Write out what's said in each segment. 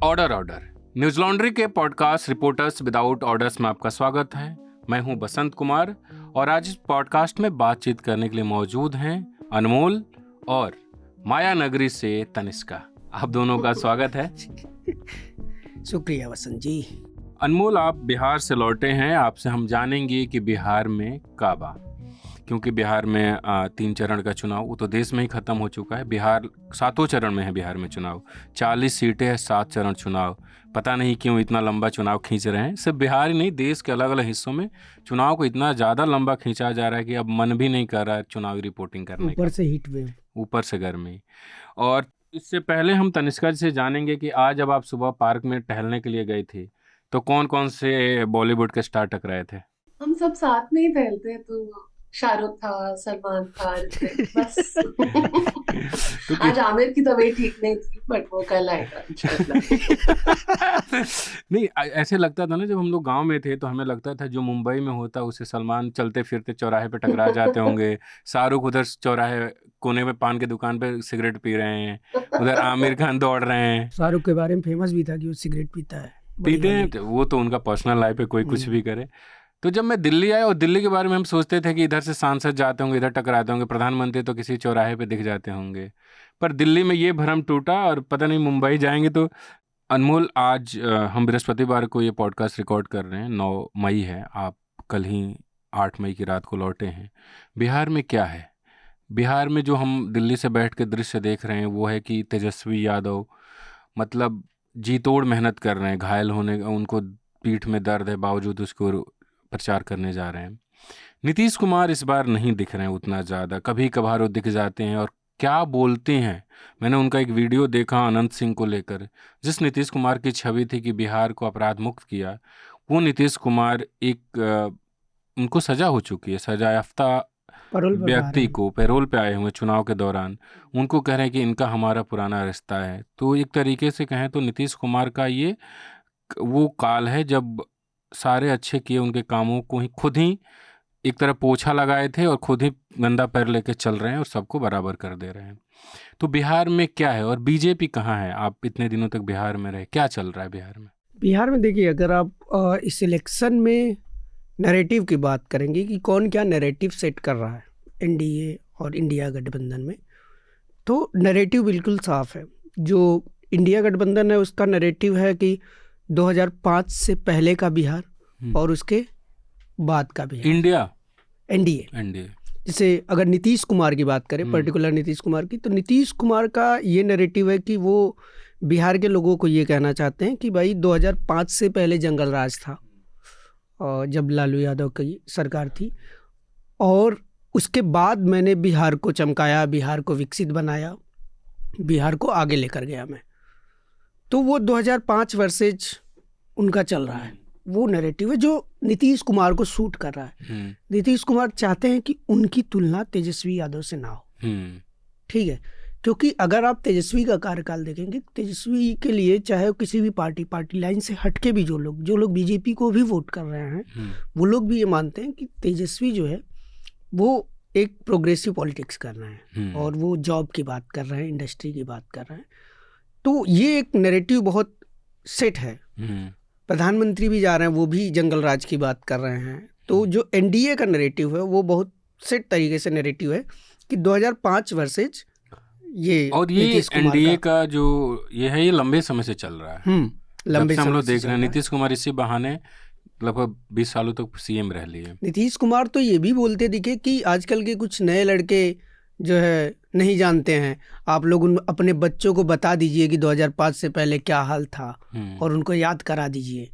Order news laundry के podcast reporters without orders में आपका स्वागत है। मैं हूं बसंत कुमार और आज इस पॉडकास्ट में बातचीत करने के लिए मौजूद हैं अनमोल और माया नगरी से तनिष्का। आप दोनों का स्वागत है। शुक्रिया बसंत जी। अनमोल, आप बिहार से लौटे हैं। आपसे हम जानेंगे कि बिहार में काबा, क्योंकि बिहार में 3 चरण का चुनाव वो तो देश में ही ख़त्म हो चुका है। बिहार 7वें चरण में है। बिहार में चुनाव 40 सीटें हैं, 7 चरण चुनाव। पता नहीं क्यों इतना लंबा चुनाव खींच रहे हैं। सिर्फ बिहार ही नहीं, देश के अलग अलग हिस्सों में चुनाव को इतना ज़्यादा लंबा खींचा जा रहा है कि अब मन भी नहीं कर रहा है चुनावी रिपोर्टिंग करने का। ऊपर से हीट वेव, ऊपर से गर्मी। और इससे पहले हम तनिष्का जी से जानेंगे कि आज जब आप सुबह पार्क में टहलने के लिए गए थे तो कौन कौन से बॉलीवुड के स्टार टकराए थे? हम सब साथ में ही टहलते हैं, तो शाहरुख था, सलमान था, बस। आज आमिर की तबीयत ठीक नहीं थी, बट वो कल आएगा इंशाल्लाह। नहीं, ऐसे लगता था ना, जब हम लोग गांव में थे तो हमें लगता था जो मुंबई में होता उसे सलमान चलते फिरते चौराहे पे टकरा जाते होंगे, शाहरुख उधर चौराहे कोने में पान की दुकान पे सिगरेट पी रहे हैं, उधर आमिर खान दौड़ रहे हैं। शाहरुख के बारे में फेमस भी था कि वो सिगरेट पीते हैं। वो तो उनका पर्सनल लाइफ है, कोई कुछ भी करे। तो जब मैं दिल्ली आया और दिल्ली के बारे में हम सोचते थे कि इधर से सांसद जाते होंगे, इधर टकराते होंगे, प्रधानमंत्री तो किसी चौराहे पे दिख जाते होंगे, पर दिल्ली में ये भ्रम टूटा और पता नहीं मुंबई जाएंगे तो। अनमोल, आज हम बृहस्पतिवार को ये पॉडकास्ट रिकॉर्ड कर रहे हैं, 9 मई है। आप कल ही 8 मई की रात को लौटे हैं। बिहार में क्या है? बिहार में जो हम दिल्ली से बैठ के दृश्य देख रहे हैं वो है कि तेजस्वी यादव मतलब जी तोड़ मेहनत कर रहे हैं। घायल होने, उनको पीठ में दर्द है, बावजूद उसको प्रचार करने जा रहे हैं। नीतीश कुमार इस बार नहीं दिख रहे हैं उतना ज़्यादा, कभी कभार वो दिख जाते हैं और क्या बोलते हैं। मैंने उनका एक वीडियो देखा अनंत सिंह को लेकर, जिस नीतीश कुमार की छवि थी कि बिहार को अपराध मुक्त किया, वो नीतीश कुमार एक उनको सजा हो चुकी है, सजा याफ्ता व्यक्ति को पैरोल पे आए हुए चुनाव के दौरान उनको कह रहे हैं कि इनका हमारा पुराना रिश्ता है। तो एक तरीके से कहें तो नीतीश कुमार का ये वो काल है जब सारे अच्छे किए उनके कामों को ही खुद ही एक तरह पोछा लगाए थे और खुद ही गंदा पैर लेके चल रहे हैं और सबको बराबर कर दे रहे हैं। तो बिहार में क्या है और बीजेपी कहाँ है? आप इतने दिनों तक बिहार में रहे, क्या चल रहा है बिहार में? बिहार में देखिए, अगर आप इस इलेक्शन में नैरेटिव की बात करेंगे कि कौन क्या नैरेटिव सेट कर रहा है एनडीए और इंडिया गठबंधन में, तो नैरेटिव बिल्कुल साफ है। जो इंडिया गठबंधन है उसका नैरेटिव है कि 2005 से पहले का बिहार और उसके बाद का बिहार। एनडीए। जैसे अगर नीतीश कुमार की बात करें, पर्टिकुलर नीतीश कुमार की, तो नीतीश कुमार का ये नैरेटिव है कि वो बिहार के लोगों को ये कहना चाहते हैं कि भाई 2005 से पहले जंगल राज था, और जब लालू यादव की सरकार थी, और उसके बाद मैंने बिहार को चमकाया, बिहार को विकसित बनाया, बिहार को आगे लेकर गया मैं। तो वो 2005 वर्सेज उनका चल रहा है, वो नैरेटिव है जो नीतीश कुमार को सूट कर रहा है। नीतीश कुमार चाहते हैं कि उनकी तुलना तेजस्वी यादव से ना हो। ठीक है, क्योंकि अगर आप तेजस्वी का कार्यकाल देखेंगे, तेजस्वी के लिए चाहे किसी भी पार्टी लाइन से हटके भी जो लोग बीजेपी को भी वोट कर रहे हैं, वो लोग भी ये मानते हैं कि तेजस्वी जो है वो एक प्रोग्रेसिव पॉलिटिक्स कर रहे हैं और वो जॉब की बात कर रहे हैं, इंडस्ट्री की बात कर रहे हैं। तो ये एक नैरेटिव बहुत सेट है। प्रधानमंत्री भी जा रहे हैं, वो भी जंगल राज की बात कर रहे हैं। तो जो एनडीए का नैरेटिव है वो बहुत सेट तरीके से नैरेटिव है कि 2005 वर्सेज ये, और ये एनडीए का जो ये है, ये लंबे समय से चल रहा है। लंबे समय हम लोग देख रहे हैं। नीतीश कुमार इसी बहाने लगभग 20 सालों तक सीएम रह लिए। नीतीश कुमार तो ये भी बोलते दिखे कि आजकल के कुछ नए लड़के जो है नहीं जानते हैं, आप लोग अपने बच्चों को बता दीजिए कि 2005 से पहले क्या हाल था और उनको याद करा दीजिए।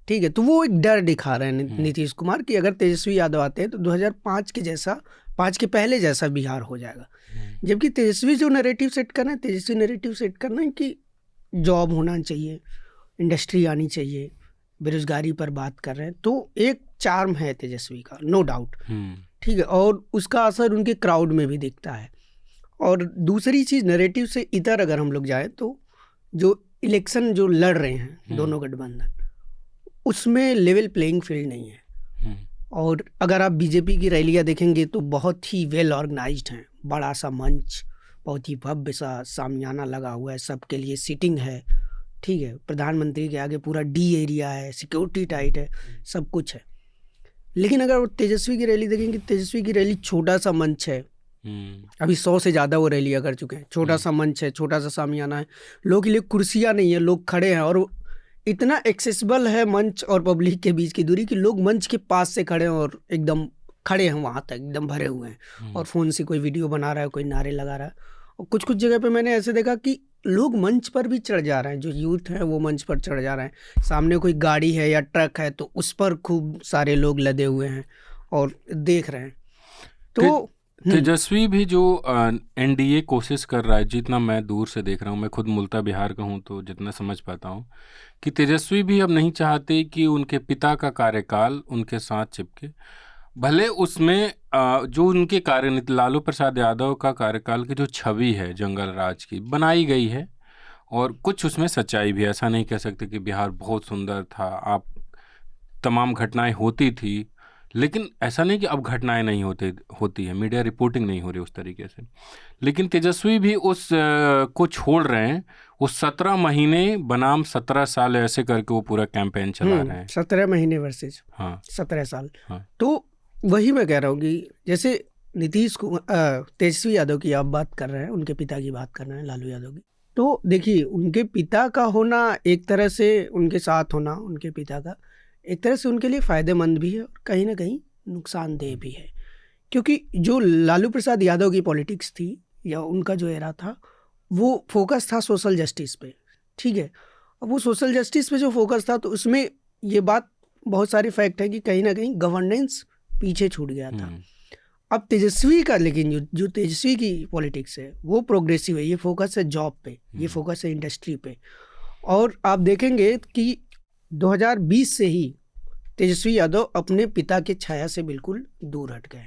ठीक है, तो वो एक डर दिखा रहे हैं नीतीश कुमार कि अगर तेजस्वी यादव आते हैं तो 2005 के जैसा, 5 के पहले जैसा बिहार हो जाएगा। जबकि तेजस्वी जो नैरेटिव सेट करना है, तेजस्वी नैरेटिव सेट करना है कि जॉब होना चाहिए, इंडस्ट्री आनी चाहिए, बेरोजगारी पर बात कर रहे हैं। तो एक चार्म है तेजस्वी का, नो डाउट। ठीक है, और उसका असर उनके क्राउड में भी दिखता है। और दूसरी चीज़, नैरेटिव से इधर अगर हम लोग जाएं तो जो इलेक्शन जो लड़ रहे हैं दोनों गठबंधन, उसमें लेवल प्लेइंग फील्ड नहीं है। और अगर आप बीजेपी की रैलियां देखेंगे तो बहुत ही वेल ऑर्गेनाइज्ड हैं, बड़ा सा मंच, बहुत ही भव्य सा सामियाना लगा हुआ है, सबके लिए सीटिंग है, ठीक है, प्रधानमंत्री के आगे पूरा डी एरिया है, सिक्योरिटी टाइट है, सब कुछ है। लेकिन अगर तेजस्वी की रैली देखेंगे, तेजस्वी की रैली छोटा सा मंच है, अभी 100 से ज़्यादा वो रैलियाँ कर चुके हैं, छोटा सा मंच है, छोटा सा सामियाना है, लोगों के लिए कुर्सियाँ नहीं है, लोग खड़े हैं, और इतना एक्सेसिबल है मंच और पब्लिक के बीच की दूरी कि लोग मंच के पास से खड़े हैं और एकदम खड़े हैं वहाँ तक, एकदम भरे हुए हैं, और फ़ोन से कोई वीडियो बना रहा है, कोई नारे लगा रहा है। और कुछ कुछ जगह पे मैंने ऐसे देखा कि लोग मंच पर भी चढ़ जा रहे हैं, जो यूथ है वो मंच पर चढ़ जा रहे हैं, सामने कोई गाड़ी है या ट्रक है तो उस पर खूब सारे लोग लदे हुए हैं और देख रहे हैं। तो तेजस्वी भी जो एनडीए कोशिश कर रहा है, जितना मैं दूर से देख रहा हूँ, मैं खुद मूलतः बिहार का हूँ तो जितना समझ पाता हूँ कि तेजस्वी भी अब नहीं चाहते कि उनके पिता का कार्यकाल उनके साथ चिपके। भले उसमें जो उनके कार्यनीति, लालू प्रसाद यादव का कार्यकाल की जो छवि है जंगल राज की बनाई गई है, और कुछ उसमें सच्चाई भी है, ऐसा नहीं कह सकते कि बिहार बहुत सुंदर था, आप तमाम घटनाएं होती थी, लेकिन ऐसा नहीं कि अब घटनाएं नहीं होती है, मीडिया रिपोर्टिंग नहीं हो रही उस तरीके से। लेकिन तेजस्वी भी उस को छोड़ रहे हैं, वो 17 महीने बनाम 17 साल ऐसे करके वो पूरा कैंपेन चला रहे हैं। 17 महीने वर्सेज 17 साल। तो वही मैं कह रहा हूँ कि जैसे तेजस्वी यादव की आप बात कर रहे हैं, उनके पिता की बात कर रहे हैं, लालू यादव की, तो देखिए उनके पिता का होना एक तरह से, उनके साथ होना उनके पिता का एक तरह से उनके लिए फ़ायदेमंद भी है और कहीं ना कहीं नुकसानदेह भी है, क्योंकि जो लालू प्रसाद यादव की पॉलिटिक्स थी या उनका जो एरा था वो फोकस था सोशल जस्टिस पे, ठीक है। अब वो सोशल जस्टिस पे जो फोकस था तो उसमें ये बात बहुत सारे फैक्ट है कि कहीं ना कहीं गवर्नेंस पीछे छूट गया था। अब तेजस्वी का, लेकिन जो तेजस्वी की पॉलिटिक्स है वो प्रोग्रेसिव है, ये फोकस है जॉब पे, ये फोकस है इंडस्ट्री पे। और आप देखेंगे कि 2020 से ही तेजस्वी यादव अपने पिता के छाया से बिल्कुल दूर हट गए,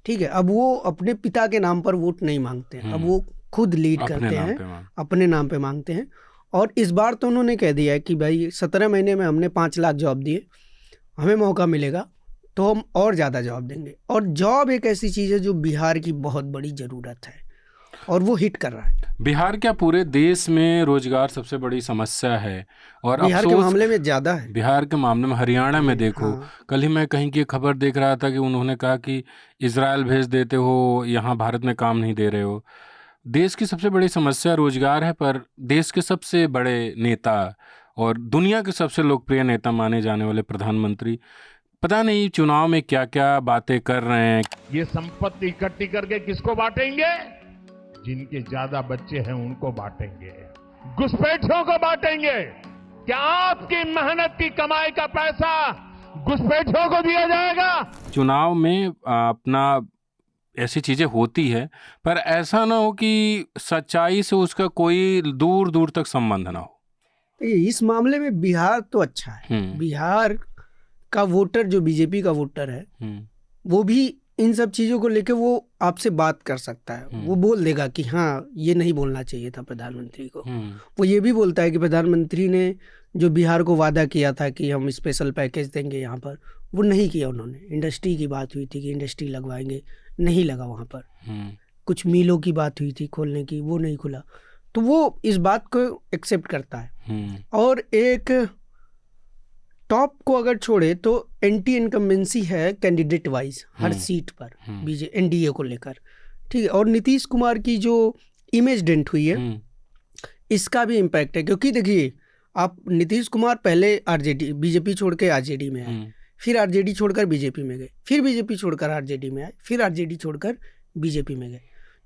ठीक है। अब वो अपने पिता के नाम पर वोट नहीं मांगते हैं, अब वो खुद लीड करते हैं, अपने नाम पे मांगते हैं। और इस बार तो उन्होंने कह दिया है कि भाई 17 महीने में हमने 5 लाख जॉब दिए, हमें मौका मिलेगा तो हम और ज़्यादा जॉब देंगे। और जॉब एक ऐसी चीज़ है जो बिहार की बहुत बड़ी ज़रूरत है और वो हिट कर रहा है। बिहार क्या पूरे देश में रोजगार सबसे बड़ी समस्या है, और बिहार के मामले में ज़्यादा है। बिहार के मामले में हरियाणा में देखो, कल ही मैं कहीं की खबर देख रहा था कि उन्होंने कहा कि इजराइल भेज देते हो, यहाँ भारत में काम नहीं दे रहे हो। देश की सबसे बड़ी समस्या रोजगार है, पर देश के सबसे बड़े नेता और दुनिया के सबसे लोकप्रिय नेता माने जाने वाले प्रधानमंत्री पता नहीं चुनाव में क्या क्या बातें कर रहे हैं। ये संपत्ति इकट्ठी करके किसको बांटेंगे? जिनके ज्यादा बच्चे हैं उनको बांटेंगे, घुसपैठियों को बांटेंगे। क्या आपकी मेहनत की कमाई का पैसा घुसपैठियों को दिया जाएगा? चुनाव में अपना ऐसी चीजें होती है, पर ऐसा ना हो कि सच्चाई से उसका कोई दूर दूर तक संबंध ना हो। इस मामले में बिहार तो अच्छा है। बिहार का वोटर, जो बीजेपी का वोटर है, वो भी इन सब चीज़ों को लेकर वो आपसे बात कर सकता है। वो बोल देगा कि हाँ ये नहीं बोलना चाहिए था प्रधानमंत्री को। वो ये भी बोलता है कि प्रधानमंत्री ने जो बिहार को वादा किया था कि हम स्पेशल पैकेज देंगे यहाँ पर, वो नहीं किया उन्होंने। इंडस्ट्री की बात हुई थी कि इंडस्ट्री लगवाएंगे, नहीं लगा वहाँ पर। कुछ मिलों की बात हुई थी खोलने की, वो नहीं खुला। तो वो इस बात को एक्सेप्ट करता है। और एक टॉप को अगर छोड़े तो एंटी इनकम्बेंसी है कैंडिडेट वाइज हर सीट पर एनडीए को लेकर, ठीक है। और नीतीश कुमार की जो इमेज डेंट हुई है, इसका भी इम्पैक्ट है। क्योंकि देखिए, आप नीतीश कुमार पहले आरजेडी, बीजेपी छोड़ के आरजेडी में आए, फिर आरजेडी छोड़कर बीजेपी में गए, फिर बीजेपी छोड़कर आरजेडी में आए, फिर आरजेडी छोड़कर बीजेपी में गए।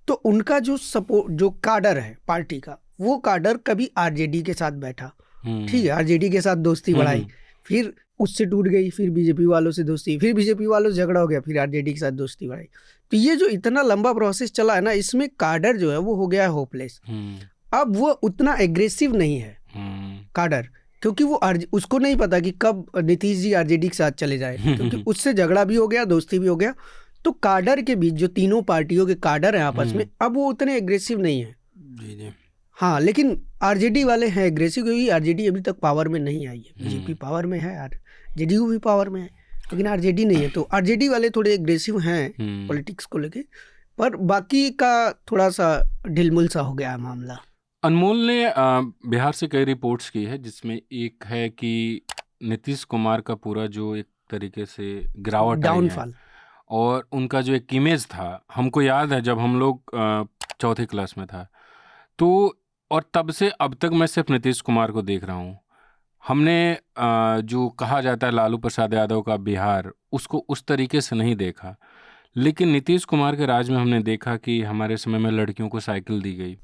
तो उनका जो सपोर्ट, जो काडर है पार्टी का, वो काडर कभी आरजेडी के साथ बैठा, ठीक है, आरजेडी के साथ दोस्ती बढ़ाई, फिर उससे टूट गई, फिर बीजेपी वालों से दोस्ती, फिर बीजेपी वालों से झगड़ा हो गया, फिर आरजेडी के साथ दोस्ती बढ़ाई। तो ये जो इतना लंबा प्रोसेस चला है ना, इसमें काडर जो है वो हो गया है होपलेस। अब वो उतना एग्रेसिव नहीं है काडर, क्योंकि वो उसको नहीं पता कि कब नीतीश जी आरजेडी के साथ चले जाए, क्योंकि उससे झगड़ा भी हो गया, दोस्ती भी हो गया। तो काडर के बीच, जो तीनों पार्टियों के काडर हैं आपस में, अब वो उतने एग्रेसिव नहीं है। हाँ, लेकिन आरजेडी वाले हैं एग्रेसिव, क्योंकि आरजेडी अभी तक पावर में नहीं आई है। बीजेपी पावर में है, जेडीयू भी पावर में है, लेकिन आरजेडी नहीं है। तो आरजेडी वाले थोड़े एग्रेसिव हैं पॉलिटिक्स को लेके, पर बाकी का थोड़ा सा ढिलमुल सा हो गया है मामला। अनमोल ने बिहार से कई रिपोर्ट्स की है, जिसमें एक है कि नीतीश कुमार का पूरा जो एक तरीके से गिरावट आई है डाउनफॉल। और उनका जो एक इमेज था, हमको याद है जब हम लोग चौथी क्लास में था, तो और तब से अब तक मैं सिर्फ नीतीश कुमार को देख रहा हूँ। हमने जो कहा जाता है लालू प्रसाद यादव का बिहार, उसको उस तरीके से नहीं देखा, लेकिन नीतीश कुमार के राज में हमने देखा कि हमारे समय में लड़कियों को साइकिल दी गई,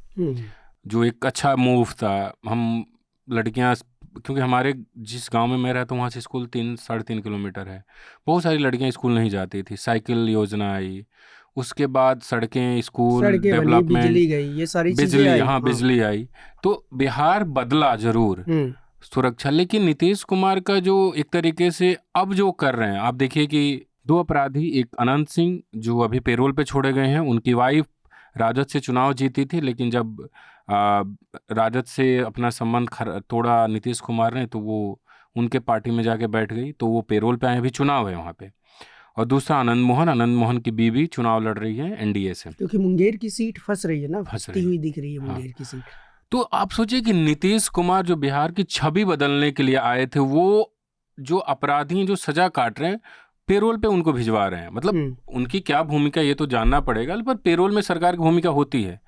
जो एक अच्छा मूव था। हम लड़कियां, क्योंकि हमारे जिस गांव में मैं रहता हूँ वहाँ से स्कूल 3-3.5 किलोमीटर है, बहुत सारी लड़कियां स्कूल नहीं जाती थी, साइकिल योजना आई, उसके बाद सड़कें, स्कूल सड़कें बनी, डेवलपमेंट, बिजली गई, ये सारी चीजें बिजली, आई। हाँ बिजली आई, तो बिहार बदला जरूर सुरक्षा। लेकिन नीतीश कुमार का जो एक तरीके से अब जो कर रहे हैं, आप देखिए कि 2 अपराधी, एक अनंत सिंह जो अभी पेरोल पे छोड़े गए हैं, उनकी वाइफ राजद से चुनाव जीती थी, लेकिन जब राजद से अपना संबंध तोड़ा नीतीश कुमार ने, तो वो उनके पार्टी में जाके बैठ गई, तो वो पेरोल पे आए, अभी चुनाव है वहाँ पे। और दूसरा आनंद मोहन की बीवी चुनाव लड़ रही है एनडीए से, क्योंकि मुंगेर की सीट फंस रही है ना, फंस फंसती रही हुई दिख रही है हाँ। मुंगेर की सीट। तो आप सोचिए कि नीतीश कुमार जो बिहार की छवि बदलने के लिए आए थे, वो जो अपराधी जो सजा काट रहे हैं, पेरोल पे उनको भिजवा रहे हैं। मतलब उनकी क्या भूमिका ये तो जानना पड़ेगा, पर पेरोल में सरकार की भूमिका होती है।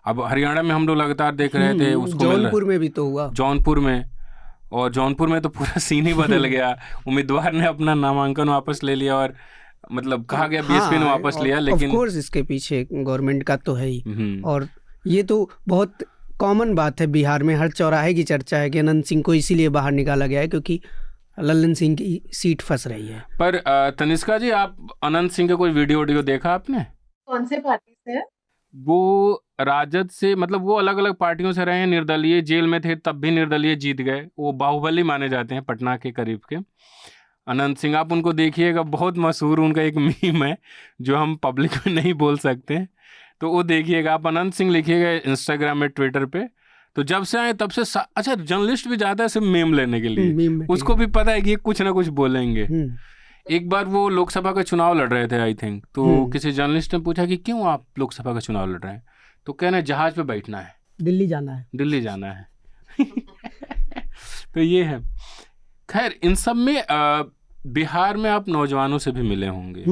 अब हरियाणा में हम लोग लगातार देख रहे थे, उसको जौनपुर में भी तो हुआ, जौनपुर में, और जौनपुर में तो पूरा सीन ही बदल गया। उम्मीदवार ने अपना नामांकन वापस ले लिया, और मतलब कहा गया बीएसपी ने वापस लिया, लेकिन ऑफ कोर्स इसके पीछे गवर्नमेंट का तो है ही। और ये तो बहुत कॉमन बात है बिहार में, हर चौराहे की चर्चा है कि अनंत सिंह को इसीलिए बाहर निकाला गया है क्योंकि लल्लन सिंह की सीट फंस रही है। पर तनिष्का जी, आप अनंत सिंह का कोई वीडियो देखा आपने? कौन से पार्टी से? वो राजद से, मतलब वो अलग अलग पार्टियों से रहे हैं, निर्दलीय, जेल में थे तब भी निर्दलीय जीत गए, वो बाहुबली माने जाते हैं पटना के करीब के अनंत सिंह। आप उनको देखिएगा, बहुत मशहूर उनका एक मीम है जो हम पब्लिक में नहीं बोल सकते, तो वो देखिएगा। आप अनंत सिंह लिखिएगा इंस्टाग्राम में, ट्विटर पे, तो जब से आए तब से अच्छा, जर्नलिस्ट भी जाता है सिर्फ मीम लेने के लिए, उसको भी पता है कि ये कुछ ना कुछ बोलेंगे। एक बार वो लोकसभा का चुनाव लड़ रहे थे आई थिंक, तो किसी जर्नलिस्ट ने पूछा कि क्यों आप लोकसभा का चुनाव लड़ रहे हैं, तो कहना जहाज पे बैठना है, दिल्ली जाना है तो ये है। खैर, इन सब में बिहार में आप नौजवानों से भी मिले होंगे।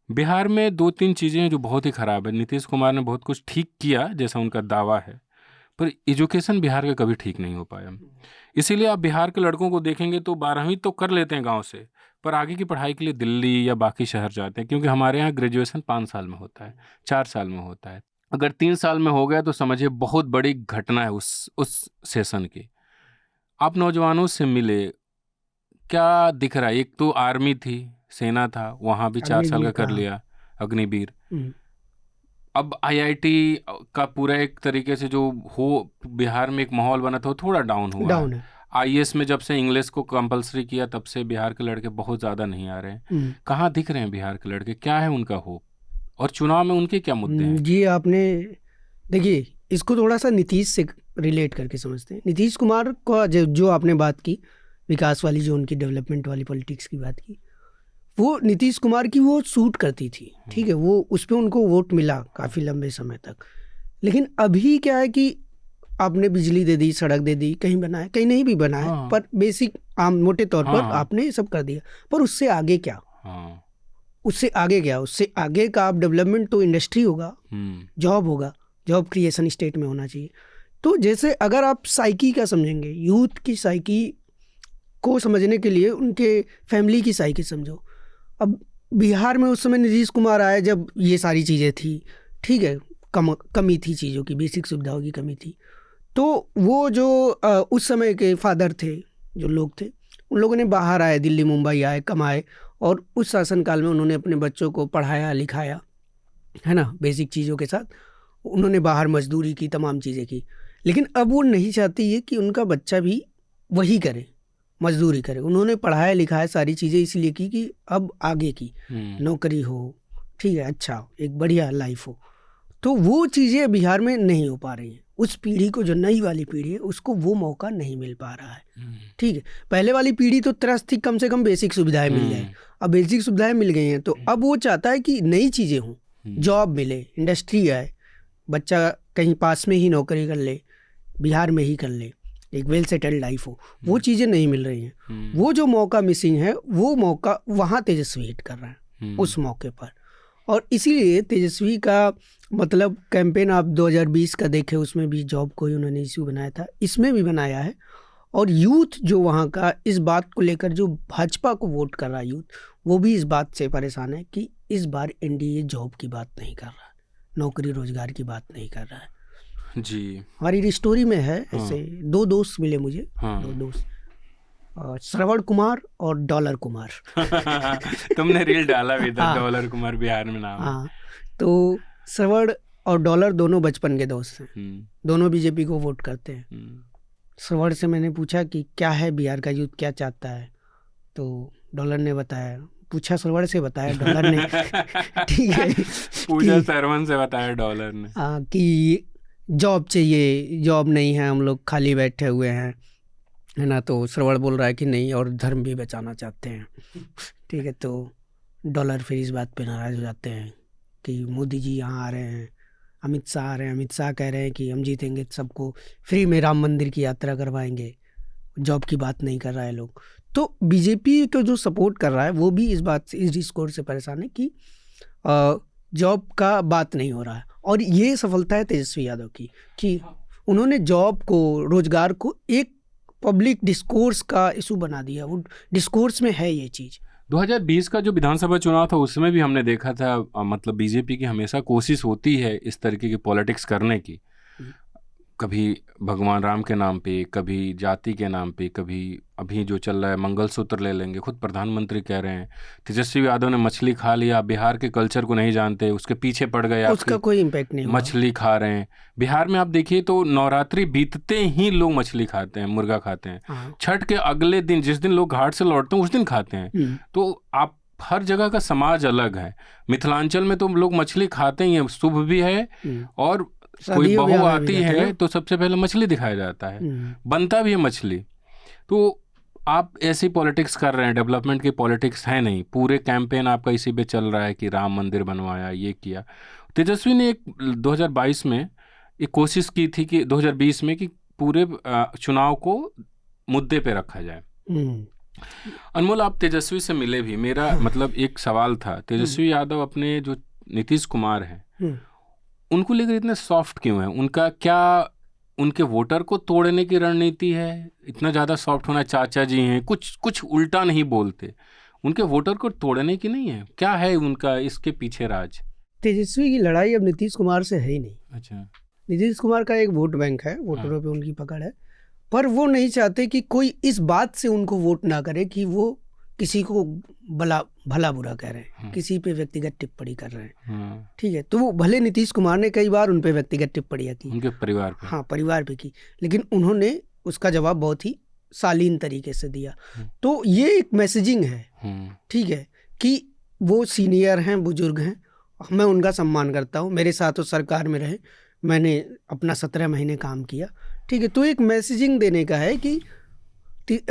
बिहार में 2-3 चीज़ें हैं जो बहुत ही ख़राब है। नीतीश कुमार ने बहुत कुछ ठीक किया जैसा उनका दावा है, पर एजुकेशन बिहार का कभी ठीक नहीं हो पाया। इसीलिए आप बिहार के लड़कों को देखेंगे तो 12वीं तो कर लेते हैं गांव से, पर आगे की पढ़ाई के लिए दिल्ली या बाकी शहर जाते हैं, क्योंकि हमारे यहाँ ग्रेजुएशन 5 साल में होता है, 4 साल में होता है। अगर 3 साल में हो गया तो समझिए बहुत बड़ी घटना है उस सेशन की। आप नौजवानों से मिले, क्या दिख रहा है? एक तो आर्मी थी, सेना था, वहाँ भी 4 साल का कर लिया, अग्निवीर। अब आईआईटी का पूरा एक तरीके से जो हो बिहार में एक माहौल बना था, वो थोड़ा डाउन हुआ है। आईएएस में जब से इंग्लिश को कंपलसरी किया तब से बिहार के लड़के बहुत ज़्यादा नहीं आ रहे हैं। कहाँ दिख रहे हैं बिहार के लड़के? क्या है उनका होप, और चुनाव में उनके क्या मुद्दे हैं? जी, आपने देखिए, इसको थोड़ा सा नीतीश से रिलेट करके समझते हैं। नीतीश कुमार का जो आपने बात की, विकास वाली, जो उनकी डेवलपमेंट वाली पॉलिटिक्स की बात की, वो नीतीश कुमार की वो सूट करती थी, ठीक है, वो उस पर उनको वोट मिला काफ़ी लंबे समय तक। लेकिन अभी क्या है कि आपने बिजली दे दी, सड़क दे दी, कहीं बनाए कहीं नहीं भी बनाए, पर बेसिक आम मोटे तौर पर आपने सब कर दिया, पर उससे आगे क्या? उससे आगे का आप डेवलपमेंट तो इंडस्ट्री होगा, जॉब होगा, जॉब क्रिएशन स्टेट में होना चाहिए। तो जैसे अगर आप साइकी का समझेंगे, यूथ की साइकी को समझने के लिए उनके फैमिली की साइकी समझो। अब बिहार में उस समय नीतीश कुमार आए जब ये सारी चीज़ें थी, ठीक है, कमी थी चीज़ों की, बेसिक सुविधाओं की कमी थी, तो वो जो उस समय के फादर थे, जो लोग थे, उन लोगों ने बाहर आए, दिल्ली मुंबई आए, कमाए, और उस शासनकाल में उन्होंने अपने बच्चों को पढ़ाया लिखाया, है ना, बेसिक चीज़ों के साथ उन्होंने बाहर मजदूरी की, तमाम चीज़ें की। लेकिन अब वो नहीं चाहती है कि उनका बच्चा भी वही करे, मजदूरी करे। उन्होंने पढ़ाया लिखाया, सारी चीज़ें इसलिए की कि अब आगे की नौकरी हो, ठीक है, अच्छा एक बढ़िया लाइफ हो। तो वो चीज़ें बिहार में नहीं हो पा रही हैं। उस पीढ़ी को, जो नई वाली पीढ़ी है, उसको वो मौका नहीं मिल पा रहा है, ठीक है। पहले वाली पीढ़ी तो त्रस्त थी, कम से कम बेसिक सुविधाएं मिल जाए, अब बेसिक सुविधाएं मिल गई हैं, तो अब वो चाहता है कि नई चीज़ें हों, जॉब मिले, इंडस्ट्री आए, बच्चा कहीं पास में ही नौकरी कर ले, बिहार में ही कर ले, एक वेल सेटल्ड लाइफ हो, वो चीज़ें नहीं मिल रही हैं। वो जो मौका मिसिंग है, वो मौका वहाँ तेजस्वी हिट कर रहा है उस मौके पर। और इसीलिए तेजस्वी का मतलब कैंपेन आप 2020 का देखें, उसमें भी जॉब को ही उन्होंने इशू बनाया था, इसमें भी बनाया है। और यूथ जो वहाँ का इस बात को लेकर जो भाजपा को वोट कर रहा है यूथ, वो भी इस बात से परेशान है कि इस बार एनडीए जॉब की बात नहीं कर रहा है, नौकरी रोजगार की बात नहीं कर रहा है जी। हमारी स्टोरी में है ऐसे दो दोस्त मिले मुझे, दो दोस्त, श्रवण कुमार और डॉलर कुमार। तुमने रील डाला भी था, डॉलर कुमार बिहार में नाम। हाँ, तो श्रवण और डॉलर दोनों बचपन के दोस्त हैं, दोनों बीजेपी को वोट करते हैं। श्रवण से मैंने पूछा कि क्या है बिहार का यूथ क्या चाहता है, तो डॉलर ने बताया, पूछा श्रवण से बताया डॉलर ने, ठीक है, पूछा श्रवण से बताया डॉलर ने, कि जॉब चाहिए, जॉब नहीं है, हम लोग खाली बैठे हुए हैं, है ना। तो श्रवण बोल रहा है कि नहीं, और धर्म भी बचाना चाहते हैं, ठीक है। तो डॉलर फिर इस बात पे नाराज़ हो जाते हैं कि मोदी जी यहाँ आ रहे हैं, अमित शाह आ रहे हैं, अमित शाह कह रहे हैं कि हम जीतेंगे तो सबको फ्री में राम मंदिर की यात्रा करवाएंगे, जॉब की बात नहीं कर रहा है लोग। तो बीजेपी को जो सपोर्ट कर रहा है वो भी इस बात से, इस डिस्कोर्स से परेशान है कि जॉब का बात नहीं हो रहा है। और ये सफलता है तेजस्वी यादव की कि उन्होंने जॉब को, रोजगार को एक पब्लिक डिस्कोर्स का इशू बना दिया, वो डिस्कोर्स में है ये चीज़। 2020 का जो विधानसभा चुनाव था उसमें भी हमने देखा था, मतलब बीजेपी की हमेशा कोशिश होती है इस तरीके की पॉलिटिक्स करने की, कभी भगवान राम के नाम पे, कभी जाति के नाम पे, कभी अभी जो चल रहा है मंगलसूत्र ले लेंगे, खुद प्रधानमंत्री कह रहे हैं। तेजस्वी यादव ने मछली खा लिया, बिहार के कल्चर को नहीं जानते, उसके पीछे पड़ गए, उसका कोई इम्पैक्ट नहीं, मछली खा रहे हैं। बिहार में आप देखिए तो नवरात्रि बीतते ही लोग मछली खाते हैं, मुर्गा खाते हैं, छठ के अगले दिन जिस दिन लोग घाट से लौटते हैं उस दिन खाते हैं। तो आप हर जगह का समाज अलग है। मिथिलांचल में तो लोग मछली खाते ही हैं, शुभ भी है, और कोई बहू आती है तो सबसे पहले मछली दिखाया जाता है, बनता भी है मछली। तो आप ऐसी पॉलिटिक्स कर रहे हैं, डेवलपमेंट की पॉलिटिक्स है नहीं, पूरे कैंपेन आपका इसी पे चल रहा है कि राम मंदिर बनवाया, ये किया। तेजस्वी ने एक 2022 में एक कोशिश की थी कि 2020 में कि पूरे चुनाव को मुद्दे पे रखा जाए। अनमोल, आप तेजस्वी से मिले भी, मेरा मतलब एक सवाल था, तेजस्वी यादव अपने जो नीतीश कुमार हैं उनको लेकर इतने सॉफ्ट क्यों हैं? उनका क्या, उनके वोटर को तोड़ने की रणनीति है? इतना ज़्यादा सॉफ्ट होना, चाचा जी हैं, कुछ उल्टा नहीं बोलते, उनके वोटर को तोड़ने की नहीं है? क्या है उनका इसके पीछे राज? तेजस्वी की लड़ाई अब नीतीश कुमार से है ही नहीं। अच्छा, नीतीश कुमार का एक वोट बैंक है, वोटरों पे उनकी पकड़ है, पर वो नहीं चाहते कि कोई इस बात से उनको वोट ना करे कि वो किसी को भला बुरा कह रहे हैं, किसी पे व्यक्तिगत टिप्पणी कर रहे हैं, ठीक है। तो वो भले नीतीश कुमार ने कई बार उन पे व्यक्तिगत टिप्पणियाँ की, उनके परिवार पे, हाँ, परिवार पे की, लेकिन उन्होंने उसका जवाब बहुत ही शालीन तरीके से दिया। तो ये एक मैसेजिंग है, ठीक है, कि वो सीनियर हैं, बुजुर्ग हैं, मैं उनका सम्मान करता हूँ, मेरे साथ वो सरकार में रहे, मैंने अपना 17 महीने काम किया, ठीक है। तो एक मैसेजिंग देने का है कि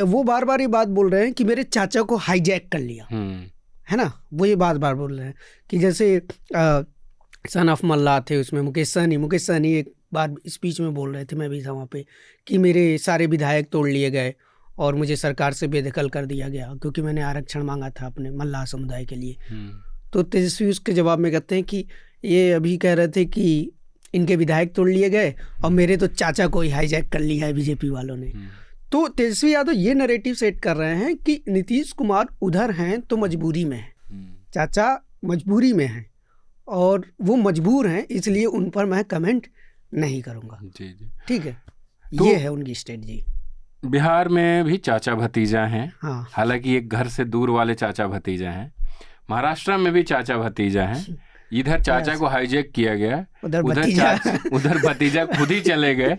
वो बार बार ये बात बोल रहे हैं कि मेरे चाचा को हाईजैक कर लिया, है ना, वो ये बार बार बोल रहे हैं कि जैसे सन ऑफ मल्ला थे, उसमें मुकेश सहनी एक बार स्पीच में बोल रहे थे, मैं भी था वहाँ पे, कि मेरे सारे विधायक तोड़ लिए गए और मुझे सरकार से बेदखल कर दिया गया क्योंकि मैंने आरक्षण मांगा था अपने मल्लाह समुदाय के लिए। तो तेजस्वी उसके जवाब में कहते हैं कि ये अभी कह रहे थे कि इनके विधायक तोड़ लिए गए और मेरे तो चाचा को ही हाईजैक कर लिया है बीजेपी वालों ने। तो तेजस्वी यादव ये नैरेटिव सेट कर रहे हैं कि नीतीश कुमार उधर हैं तो मजबूरी में है, चाचा मजबूरी में हैं और वो मजबूर हैं, इसलिए उन पर मैं कमेंट नहीं करूंगा। जी, ठीक है, तो ये है उनकी स्ट्रेटजी। बिहार में भी चाचा भतीजा हैं, हाँ, हालांकि एक घर से दूर वाले चाचा भतीजा हैं। महाराष्ट्र में भी चाचा भतीजा हैं, इधर चाचा को हाईजैक किया गया, उधर भतीजा खुद ही चले गए,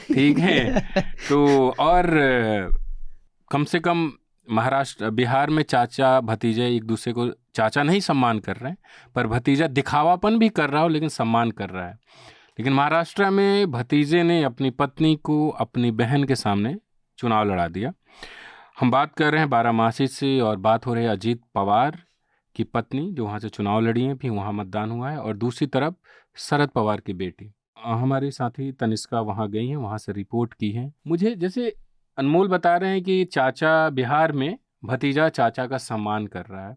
ठीक है। तो और कम से कम बिहार में चाचा भतीजे एक दूसरे को चाचा नहीं सम्मान कर रहे हैं, पर भतीजा दिखावापन भी कर रहा हो लेकिन सम्मान कर रहा है। लेकिन महाराष्ट्र में भतीजे ने अपनी पत्नी को अपनी बहन के सामने चुनाव लड़ा दिया। हम बात कर रहे हैं बारामासी से और बात हो रही है अजीत पवार की पत्नी जो वहाँ से चुनाव लड़ी हैं, फिर वहाँ मतदान हुआ है, और दूसरी तरफ शरद पवार की बेटी हमारी साथी तनिष्का वहाँ गई हैं, वहाँ से रिपोर्ट की है। मुझे जैसे अनमोल बता रहे हैं कि चाचा बिहार में भतीजा चाचा का सम्मान कर रहा है,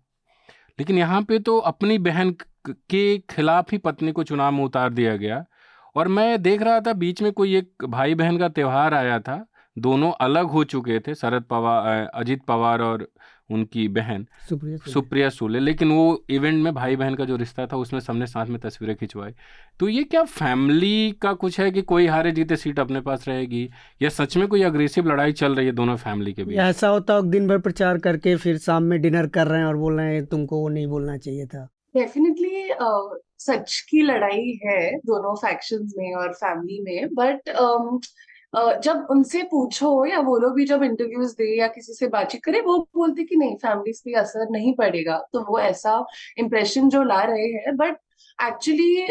लेकिन यहाँ पे तो अपनी बहन के खिलाफ ही पत्नी को चुनाव में उतार दिया गया। और मैं देख रहा था बीच में कोई एक भाई बहन का त्योहार आया था, दोनों अलग हो चुके थे, शरद पवार, अजीत पवार और उनकी बहन सुप्रिया सूले, लेकिन वो इवेंट में भाई बहन का जो रिश्ता था उसमें सबने साथ में तस्वीरें खिंचवाई। तो ये क्या फैमिली का कुछ है कि कोई हारे जीते सीट अपने पास रहेगी, या सच में कोई अग्रेसिव लड़ाई चल रही है दोनों फैमिली के बीच? ऐसा होता है दिन भर प्रचार करके फिर शाम में डिनर कर रहे हैं और बोल रहे हैं तुमको वो नहीं बोलना चाहिए था। डेफिनेटली सच की लड़ाई है दोनों फैक्शंस में और फैमिली में, बट जब उनसे पूछो या वो लोग भी जब इंटरव्यूज दे या किसी से बातचीत करे, वो बोलते कि नहीं फैमिलीज पे असर नहीं पड़ेगा, तो वो ऐसा इम्प्रेशन जो ला रहे हैं, बट एक्चुअली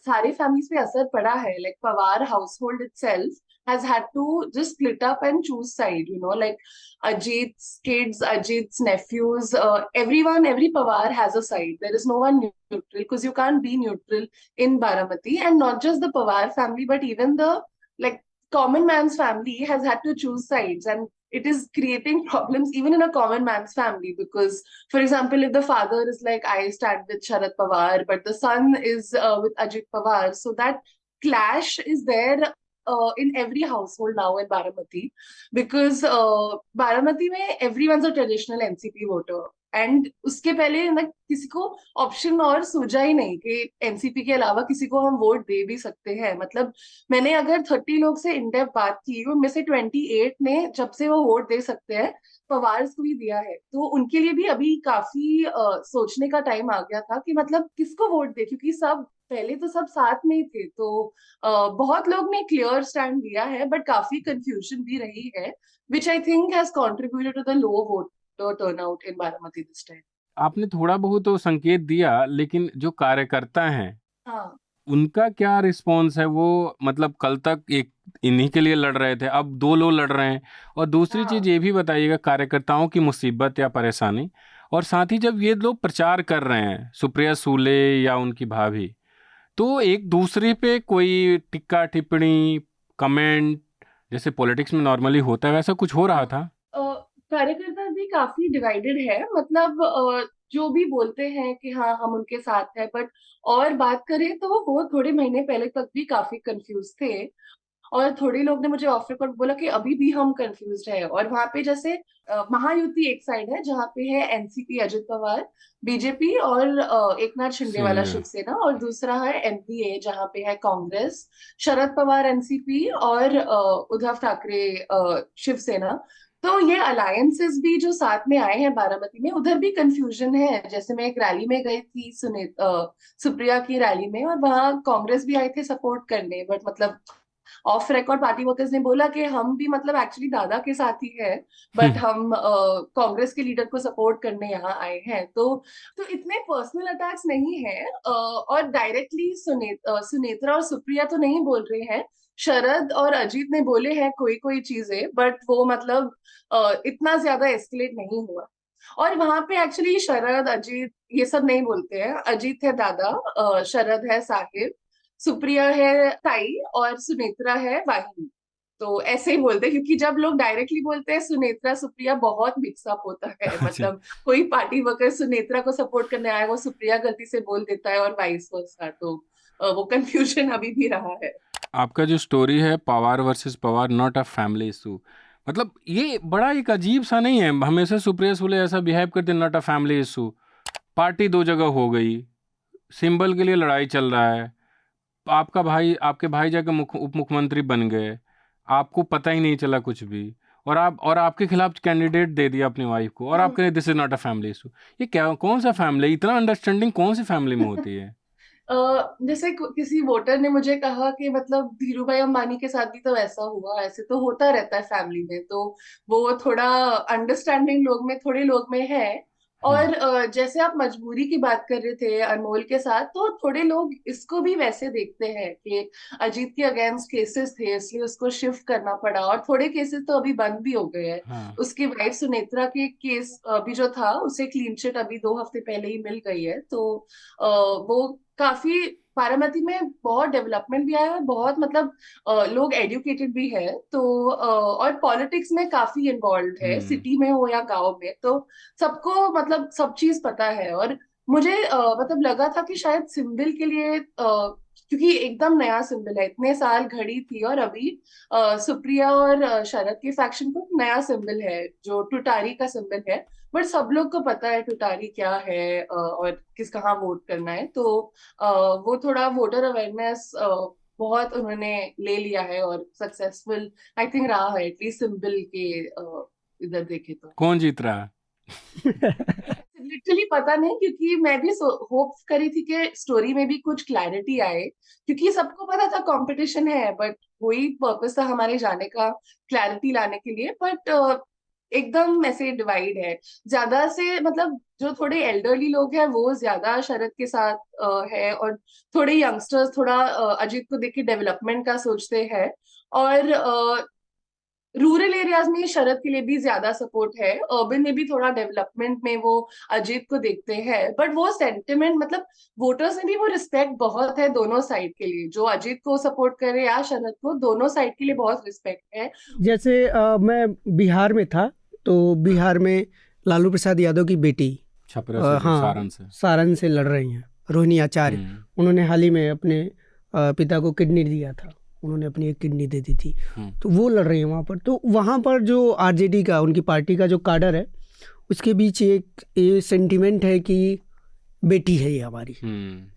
सारे फैमिलीज पे असर पड़ा है। Like Pawar household itself has had to just split up and choose side, you know, like Ajit's kids, Ajit's nephews, everyone, every Pawar has a side. There is no one neutral, because you can't be neutral in Baramati. And not just the Pawar family, but even the like common man's family has had to choose sides, and it is creating problems even in a common man's family. Because, for example, if the father is like, I stand with Sharad Pawar, but the son is with Ajit Pawar, so that clash is there in every household now in Baramati, because Baramati में everyone's a traditional NCP voter, and उसके पहले ना किसी को option और सूझा ही नहीं कि एनसीपी के अलावा किसी को हम वोट दे भी सकते हैं। मतलब मैंने अगर 30 लोग से इन डेप्थ बात की, उनमें से 28 ने जब से वो वोट दे सकते हैं पवार को भी दिया है, तो उनके लिए भी अभी काफी सोचने का टाइम आ गया था कि मतलब किसको वोट दे, क्योंकि सब पहले तो सब साथ में ही थे। तो बहुत लोग ने क्लियर स्टैंड लिया है, बट काफी कंफ्यूजन भी रही है, which I think has contributed to the low voter turnout in Baramati this time. आपने थोड़ा बहुत तो संकेत दिया, लेकिन जो कार्यकर्ता हैं हाँ, उनका क्या रिस्पॉन्स है? वो मतलब कल तक एक इन्हीं के लिए लड़ रहे थे, अब दो लोग लड़ रहे हैं। और दूसरी चीज हाँ, ये भी बताइएगा कार्यकर्ताओं की मुसीबत या परेशानी, और साथ ही जब ये लोग प्रचार कर रहे हैं सुप्रिया सूले या उनकी भाभी, तो एक दूसरे पे कोई टिक्का टिप्पणी कमेंट जैसे पॉलिटिक्स में नॉर्मली होता है वैसा कुछ हो रहा था? कार्यकर्ता भी काफी डिवाइडेड है। मतलब जो भी बोलते हैं कि हाँ हम उनके साथ हैं, बट और बात करें तो वो थोड़े महीने पहले तक भी काफी कंफ्यूज थे, और थोड़े लोग ने मुझे ऑफ रिकॉर्ड बोला कि अभी भी हम कंफ्यूज है। और वहां पे जैसे महायुति एक साइड है जहाँ पे है एनसीपी अजित पवार बीजेपी और एकनाथ शिंदे वाला शिंदे। शिवसेना, और दूसरा है एनडीए जहाँ पे है कांग्रेस, शरद पवार एनसीपी और उद्धव ठाकरे शिवसेना। तो ये अलायंसेस भी जो साथ में आए हैं बारामती में, उधर भी कंफ्यूजन है। जैसे मैं एक रैली में गई थी सुप्रिया की रैली में, और वहां कांग्रेस भी आए थे सपोर्ट करने, बट मतलब ऑफ रिकॉर्ड पार्टी वर्कर्स ने बोला कि हम भी मतलब एक्चुअली दादा के साथ ही है, बट हम कांग्रेस के लीडर को सपोर्ट करने यहाँ आए हैं। तो इतने पर्सनल अटैक्स नहीं है, और डायरेक्टली सुनेत्रा और सुप्रिया तो नहीं बोल रहे हैं, शरद और अजीत ने बोले हैं कोई कोई चीजें, बट वो मतलब इतना ज्यादा एस्केलेट नहीं हुआ। और वहां पे एक्चुअली शरद अजीत ये सब नहीं बोलते हैं। अजीत है दादा, शरद है साहिब, सुप्रिया है ताई, और सुनेत्रा है वाहिनी। तो ऐसे ही बोलते हैं, क्योंकि जब लोग डायरेक्टली बोलते हैं सुनेत्रा सुप्रिया, बहुत मिक्सअप होता है। अच्छा। मतलब कोई पार्टी वर्कर सुनेत्रा को सपोर्ट करने आया, वो सुप्रिया गलती से बोल देता है, और वाइस वर्सा। तो वो कंफ्यूजन अभी भी रहा है। आपका जो स्टोरी है Pawar versus Pawar not a family issue, मतलब ये बड़ा एक अजीब सा नहीं है? हमेशा सुप्रिया सूले ऐसा बिहेव करते, not a family issue, party दो जगह हो गई, सिंबल के लिए लड़ाई चल रहा है, आपके भाई जाके उप मुख्यमंत्री बन गए, आपको पता ही नहीं चला कुछ भी, और आपके खिलाफ कैंडिडेट दे दिया अपनी वाइफ को, और आप कह रहे this is not a family issue. ये क्या, कौन सा फैमिली? इतना अंडरस्टैंडिंग कौन सी फैमिली में होती है? जैसे किसी वोटर ने मुझे कहा कि मतलब धीरू भाई अंबानी के साथ भी तो ऐसा हुआ, ऐसे तो होता रहता है फैमिली में। तो वो थोड़ा अंडरस्टैंडिंग लोग में, थोड़े लोग में है। हम्म। और जैसे आप मजबूरी की बात कर रहे थे अनमोल के साथ, तो थोड़े लोग इसको भी वैसे देखते हैं कि अजीत के अगेंस्ट केसेस थे इसलिए उसको शिफ्ट करना पड़ा, और थोड़े केसेस तो अभी बंद भी हो गए हैं। हाँ। उसकी वाइफ सुनेत्रा के केस अभी जो था, उसे क्लीन चिट अभी 2 हफ्ते पहले ही मिल गई है। तो वो काफी बारामती में बहुत डेवलपमेंट भी आया है और बहुत मतलब लोग एजुकेटेड भी है, तो और पॉलिटिक्स में काफी इन्वॉल्व है, सिटी में हो या गांव में, तो सबको मतलब सब चीज पता है। और मुझे मतलब लगा था कि शायद सिंबल के लिए क्योंकि एकदम नया सिंबल है, इतने साल घड़ी थी, और अभी सुप्रिया और शरद के फैक्शन को नया सिंबल है जो टुटारी का सिंबल है, बट सब लोग को पता है टुटारी क्या है और किस कहाँ वोट करना है। तो वो थोड़ा वोटर अवेयरनेस बहुत उन्होंने ले लिया है और सक्सेसफुल आई थिंक रहा है, एटलीस्ट सिंबल के इधर देखे तो। कौन जीत रहा है? लिटरली पता नहीं, क्योंकि मैं भी होप करी थी कि स्टोरी में भी कुछ क्लैरिटी आए, क्योंकि सबको पता था कंपटीशन है, बट वही पर्पस था हमारे जाने का, क्लैरिटी लाने के लिए। बट एकदम ऐसे डिवाइड है, ज्यादा से मतलब जो थोड़े एल्डरली लोग हैं वो ज्यादा शरद के साथ है, और थोड़े यंगस्टर्स थोड़ा अजीत को देख के डेवलपमेंट का सोचते हैं, और रूरल एरियाज में शरद के लिए भी ज्यादा सपोर्ट है, अर्बन में भी थोड़ा डेवलपमेंट में वो अजीत को देखते हैं। बट वो सेंटिमेंट मतलब वोटर्स में भी वो रिस्पेक्ट बहुत है दोनों साइड के लिए, जो अजीत को सपोर्ट करे या शरद को, दोनों साइड के लिए बहुत रिस्पेक्ट है। जैसे मैं बिहार में था, तो बिहार में लालू प्रसाद यादव की बेटी छपरा से, हाँ सारण से लड़ रही हैं, रोहिणी आचार्य। उन्होंने हाल ही में अपने पिता को किडनी दिया था, उन्होंने अपनी एक किडनी दे दी थी, तो वो लड़ रही है वहाँ पर। तो वहाँ पर जो आरजेडी का, उनकी पार्टी का जो काडर है, उसके बीच एक ये सेंटिमेंट है कि बेटी है ये हमारी,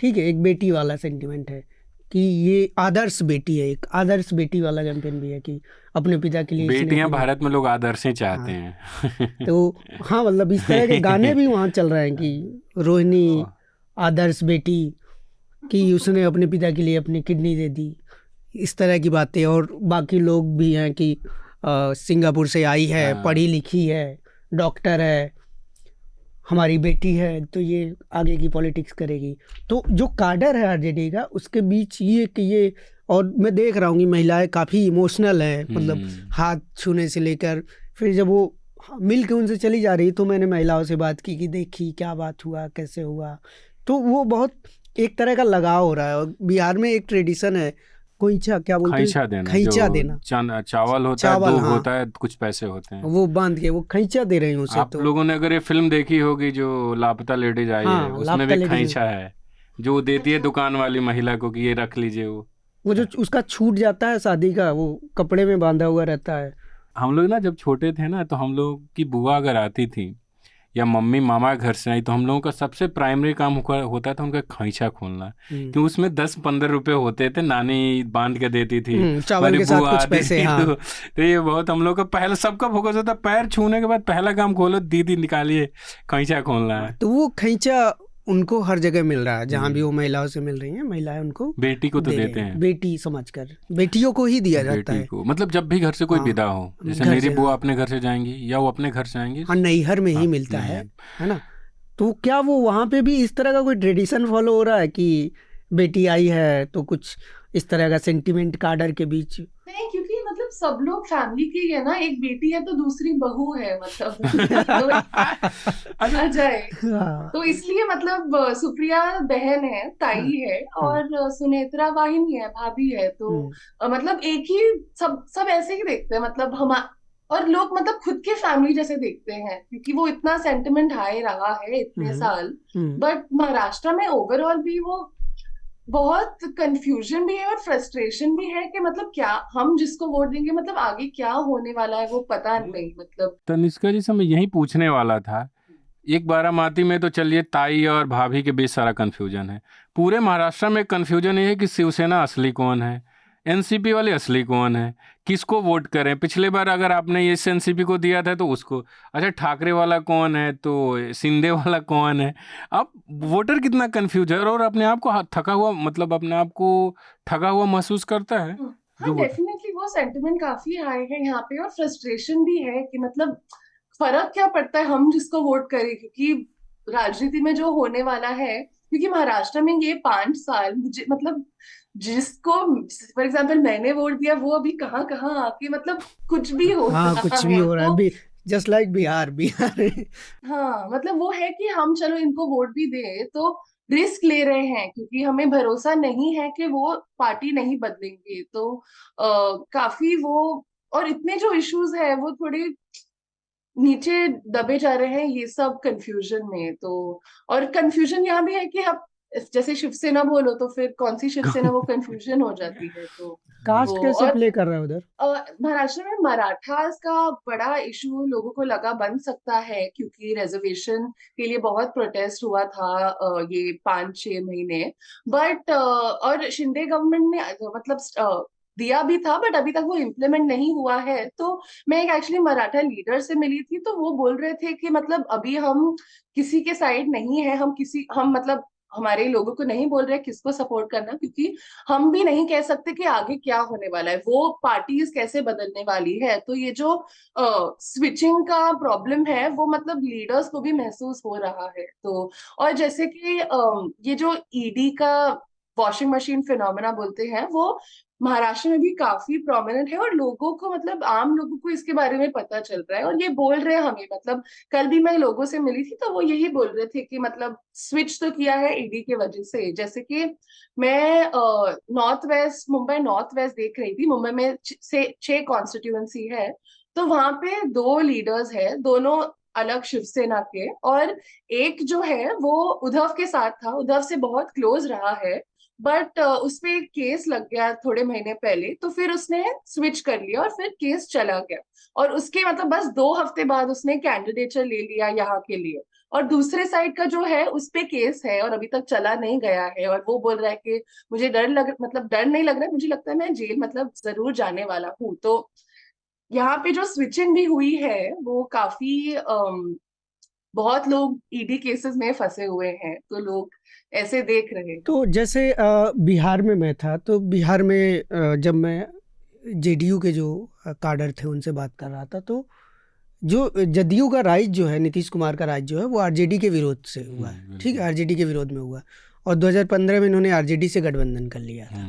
ठीक है, एक बेटी वाला सेंटिमेंट है कि ये आदर्श बेटी है, एक आदर्श बेटी वाला कैंपेन भी है कि अपने पिता के लिए। बेटियां भारत में लोग आदर्श ही चाहते हैं। तो हाँ, मतलब इस तरह के गाने भी वहाँ चल रहे हैं कि रोहिणी आदर्श बेटी, कि उसने अपने पिता के लिए अपनी किडनी दे दी, इस तरह की बातें। और बाकी लोग भी हैं कि सिंगापुर से आई है, पढ़ी लिखी है, डॉक्टर है, हमारी बेटी है, तो ये आगे की पॉलिटिक्स करेगी। तो जो काडर है आरजेडी का, उसके बीच ये कि ये, और मैं देख रहा हूँ कि महिलाएं काफ़ी इमोशनल है, मतलब हाथ छूने से लेकर, फिर जब वो मिल के उनसे चली जा रही, तो मैंने महिलाओं से बात की कि देखी क्या बात हुआ, कैसे हुआ, तो वो बहुत एक तरह का लगाव हो रहा है। और बिहार में एक ट्रेडिशन है, खोइंचा क्या बोलते हैं, खैंचा देना, चावल होता है, दूध होता है, कुछ पैसे होते हैं, वो बांध के वो खैंचा दे रही हूँ उसे। आप लोगों ने अगर ये फिल्म देखी होगी जो लापता लेडीज आई है, उसमें भी खैंचा है जो देती है दुकान वाली महिला को कि ये रख लीजिए। वो जो उसका छूट जाता है शादी का, वो कपड़े में बांधा हुआ रहता है। हम लोग ना जब छोटे थे ना, तो हम लोग की बुआ अगर आती थी या मम्मी मामा घर से आई, तो हम लोगों का सबसे प्राइमरी काम होता था उनका खैंचा खोलना, क्योंकि उसमें 10-15 रुपए होते थे, नानी बांध के देती थी, चावल के साथ कुछ पैसे। हाँ। तो ये बहुत हम लोग का पहला सबका फोकस होता, पैर छूने के बाद पहला काम खोलो, दीदी निकालिए खैंचा खोलना है। तो वो खैंचा उनको हर जगह मिल रहा है, जहाँ भी वो महिलाओं से मिल रही हैं, महिलाएं उनको बेटी को तो देते हैं, बेटी समझकर बेटियों को ही दिया जाता है। मतलब जब भी घर से कोई विदा हो, जैसे मेरी बुआ अपने घर से जाएंगी या वो अपने घर से आएंगी, हाँ, नैहर में ही मिलता है ना। तो क्या वो वहाँ पे भी इस तरह का कोई ट्रेडिशन फॉलो हो रहा है कि बेटी आई है तो कुछ इस तरह का सेंटिमेंट काडर के बीच? नहीं, क्योंकि मतलब सब लोग फैमिली के ही है ना, एक बेटी है तो दूसरी बहू है, मतलब आ जाए तो इसलिए मतलब सुप्रिया बहन है, ताई है, और सुनेत्रा वाहिनी है, भाभी है, तो मतलब एक ही सब ऐसे ही देखते हैं, मतलब हम और लोग मतलब खुद के फैमिली जैसे देखते हैं, क्योंकि वो इतना सेंटिमेंट हाई रहा है इतने साल। बट महाराष्ट्र में ओवरऑल भी वो बहुत कंफ्यूजन भी है और फ्रस्ट्रेशन भी है कि मतलब क्या हम जिसको वोट देंगे, मतलब आगे क्या होने वाला है वो पता नहीं। मतलब तनिष्का जी से मैं यही पूछने वाला था, एक बारामती में तो चलिए ताई और भाभी के बीच सारा कंफ्यूजन है, पूरे महाराष्ट्र में कंफ्यूजन ये है कि शिवसेना असली कौन है, एनसीपी वाले असली कौन है, किसको वोट करें। पिछले बार अगर आपने ये एनसीपी को दिया था तो उसको, अच्छा ठाकरे वाला कौन है, तो शिंदे वाला कौन है। अब वोटर कितना कंफ्यूज है और अपने आप को थका हुआ, मतलब अपने आप को ठगा हुआ महसूस करता है। हाँ, डेफिनेटली वो सेंटिमेंट काफी हाई है यहाँ पे, और फ्रस्ट्रेशन भी है कि मतलब फर्क क्या पड़ता है हम जिसको वोट करें, क्योंकि राजनीति में जो होने वाला है, क्योंकि महाराष्ट्र में ये 5 साल मुझे मतलब जिसको फॉर एग्जाम्पल मैंने वोट दिया वो अभी कहाँ आके मतलब कुछ भी हो रहा है, कुछ भी हो रहा है, जस्ट लाइक बिहार। हाँ, मतलब वो है कि हम चलो इनको वोट भी दे तो रिस्क ले रहे हैं क्योंकि हमें भरोसा नहीं है कि वो पार्टी नहीं बदलेंगे। तो काफी वो, और इतने जो इश्यूज है वो थोड़े नीचे दबे जा रहे हैं ये सब कंफ्यूजन में। तो और कंफ्यूजन यहाँ भी है कि अब जैसे शिवसेना बोलो तो फिर कौन सी शिवसेना, वो कंफ्यूजन हो जाती है। तो कास्ट वो, कैसे और प्ले कर रहा है उधर? महाराष्ट्र में मराठास का बड़ा इशू लोगों को लगा बन सकता है क्योंकि रिजर्वेशन के लिए बहुत प्रोटेस्ट हुआ था ये 5-6 महीने। बट और शिंदे गवर्नमेंट ने मतलब दिया भी था, बट अभी तक वो इम्प्लीमेंट नहीं हुआ है। तो मैं एक एक्चुअली मराठा लीडर से मिली थी, तो वो बोल रहे थे कि मतलब अभी हम किसी के साइड नहीं है, हम मतलब हमारे लोगों को नहीं बोल रहे किसको सपोर्ट करना, क्योंकि हम भी नहीं कह सकते कि आगे क्या होने वाला है, वो पार्टीज कैसे बदलने वाली है। तो ये जो स्विचिंग का प्रॉब्लम है वो मतलब लीडर्स को भी महसूस हो रहा है। तो और जैसे कि ये जो ईडी का वॉशिंग मशीन फिनोमेना बोलते हैं, वो महाराष्ट्र में भी काफी प्रोमिनेंट है, और लोगों को मतलब आम लोगों को इसके बारे में पता चल रहा है और ये बोल रहे हैं हमें। मतलब कल भी मैं लोगों से मिली थी तो वो यही बोल रहे थे कि मतलब स्विच तो किया है ईडी की वजह से। जैसे कि मैं north west, Mumbai north west देख रही थी। मुंबई में से 6 कॉन्स्टिट्यूएंसी है, तो वहां पे 2 लीडर्स है, दोनों अलग शिवसेना के, और एक जो है वो उद्धव के साथ था, उद्धव से बहुत क्लोज रहा है। बट उस पे एक केस लग गया थोड़े महीने पहले, तो फिर उसने स्विच कर लिया और फिर केस चला गया, और उसके मतलब बस 2 हफ्ते बाद उसने कैंडिडेचर ले लिया यहाँ के लिए। और दूसरे साइड का जो है उस पे केस है और अभी तक चला नहीं गया है, और वो बोल रहा है कि मुझे डर नहीं लग रहा है, मुझे लगता है मैं जेल मतलब जरूर जाने वाला हूँ। तो यहाँ पे जो स्विचिंग भी हुई है वो काफी बहुत लोग ईडी केसेस में फंसे हुए हैं, तो लोग ऐसे देख रहे हैं। तो जैसे बिहार में मैं था, तो बिहार में जब मैं जेडीयू के जो काडर थे उनसे बात कर रहा था, तो जो जदयू का राइज जो है, नीतीश कुमार का राइज जो है, वो आरजेडी के विरोध से हुआ है। ठीक है, आरजेडी के विरोध में हुआ, और 2015 में इन्होंने आरजेडी से गठबंधन कर लिया था।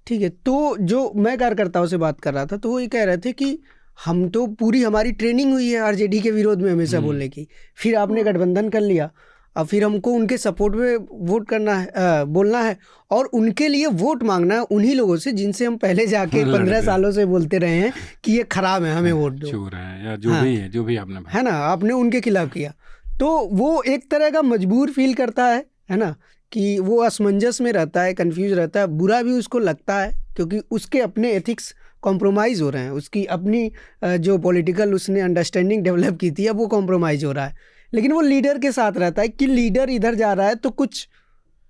ठीक है, तो जो मैं कार्यकर्ताओं से बात कर रहा था तो वो ये कह रहे थे कि हम तो पूरी हमारी ट्रेनिंग हुई है आरजेडी के विरोध में हमेशा बोलने की, फिर आपने गठबंधन कर लिया, अब फिर हमको उनके सपोर्ट में वोट करना है, बोलना है, और उनके लिए वोट मांगना है उन्हीं लोगों से जिनसे हम पहले जाके 15 सालों से बोलते रहे हैं कि ये खराब है, हमें वोट दो, चोर है या जो भी है, जो भी आपने है ना, आपने उनके खिलाफ किया। तो वो एक तरह का मजबूर फील करता है ना, कि वो असमंजस में रहता है, कंफ्यूज रहता है, बुरा भी उसको लगता है क्योंकि उसके अपने एथिक्स कॉम्प्रोमाइज़ हो रहे हैं, उसकी अपनी जो पॉलिटिकल उसने अंडरस्टैंडिंग डेवलप की थी अब वो कॉम्प्रोमाइज़ हो रहा है। लेकिन वो लीडर के साथ रहता है कि लीडर इधर जा रहा है तो कुछ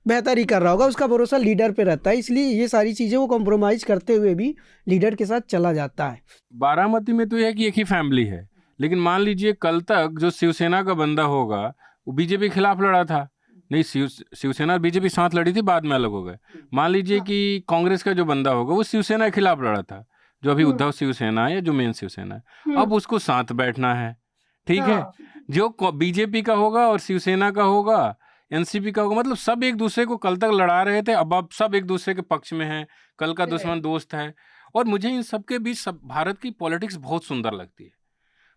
बेहतर ही कर रहा होगा, उसका भरोसा लीडर पे रहता है, इसलिए ये सारी चीज़ें वो कॉम्प्रोमाइज़ करते हुए भी लीडर के साथ चला जाता है। बारामती में तो यह है कि एक ही फैमिली है, लेकिन मान लीजिए कल तक जो शिवसेना का बंदा होगा वो बीजेपी के खिलाफ लड़ा था, नहीं शिवसेना और बीजेपी साथ लड़ी थी, बाद में अलग हो गए। मान लीजिए कि कांग्रेस का जो बंदा होगा वो शिवसेना के खिलाफ लड़ा था, जो अभी उद्धव शिवसेना है या जो मेन शिवसेना है, अब उसको साथ बैठना है। ठीक है, जो बीजेपी का होगा और शिवसेना का होगा, एनसीपी का होगा, मतलब सब एक दूसरे को कल तक लड़ा रहे थे, अब सब एक दूसरे के पक्ष में है, कल का दुश्मन दोस्त है। और मुझे इन सब के बीच भारत की पॉलिटिक्स बहुत सुंदर लगती है।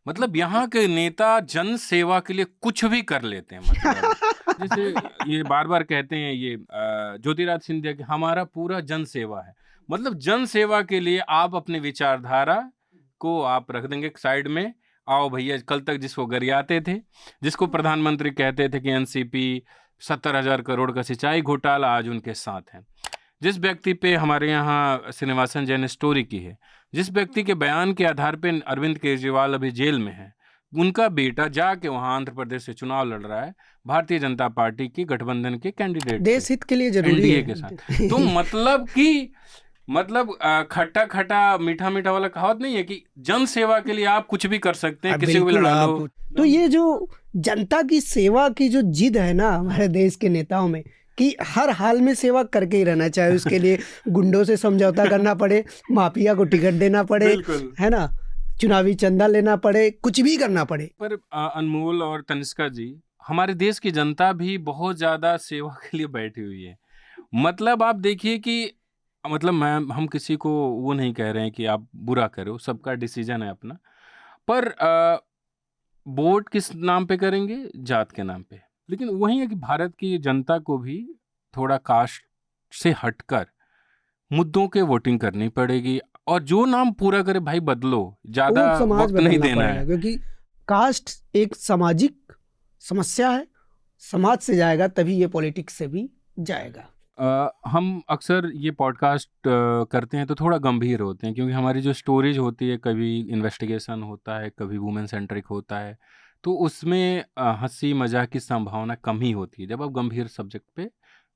मतलब यहाँ के नेता जन सेवा के लिए कुछ भी कर लेते हैं। मतलब जैसे ये बार बार कहते हैं ये ज्योतिरादित्य सिंधिया कि हमारा पूरा जन सेवा है। मतलब जन सेवा के लिए आप अपने विचारधारा को आप रख देंगे साइड में, आओ भैया, कल तक जिसको गरियाते थे, जिसको प्रधानमंत्री कहते थे कि एनसीपी 70,000 करोड़ का सिंचाई घोटाला, आज उनके साथ हैं। जिस व्यक्ति पे हमारे यहाँ श्रीनिवासन जैन ने स्टोरी की है, जिस व्यक्ति के बयान के आधार पे अरविंद केजरीवाल अभी जेल में है, उनका बेटा जाके वहाँ आंध्र प्रदेश से चुनाव लड़ रहा है भारतीय जनता पार्टी की गठबंधन के कैंडिडेट, देश हित के लिए जरूरी एनडीए है के साथ। तो मतलब कि खट्टा खट्टा मीठा मीठा वाला कहावत नहीं है कि जन सेवा के लिए आप कुछ भी कर सकते हैं, किसी को भी लड़ा लो। तो ये जो जनता की सेवा की जो जिद है ना हमारे देश के नेताओं में, कि हर हाल में सेवा करके ही रहना, चाहे उसके लिए गुंडों से समझौता करना पड़े, माफिया को टिकट देना पड़े, है ना, चुनावी चंदा लेना पड़े, कुछ भी करना पड़े। पर अनमोल और तनिष्का जी, हमारे देश की जनता भी बहुत ज्यादा सेवा के लिए बैठी हुई है। मतलब आप देखिए कि मतलब हम किसी को वो नहीं कह रहे हैं कि आप बुरा करो, सबका डिसीजन है अपना, पर वोट किस नाम पे करेंगे? जात के नाम पे। लेकिन वही है कि भारत की जनता को भी थोड़ा कास्ट से हटकर मुद्दों के वोटिंग करनी पड़ेगी, और जो नाम पूरा करे भाई बदलो, ज्यादा वो समाज वक्त नहीं बदलना देना पड़ेगा, है। क्योंकि कास्ट एक सामाजिक समस्या है, समाज से जाएगा तभी ये पॉलिटिक्स से भी जाएगा। हम अक्सर ये पॉडकास्ट करते हैं तो थोड़ा गंभीर होते हैं, क्योंकि हमारी जो स्टोरेज होती है, कभी इन्वेस्टिगेशन होता है, कभी वुमेन सेंट्रिक होता है, तो उसमें हंसी मजाक की संभावना कम ही होती है जब आप गंभीर सब्जेक्ट पे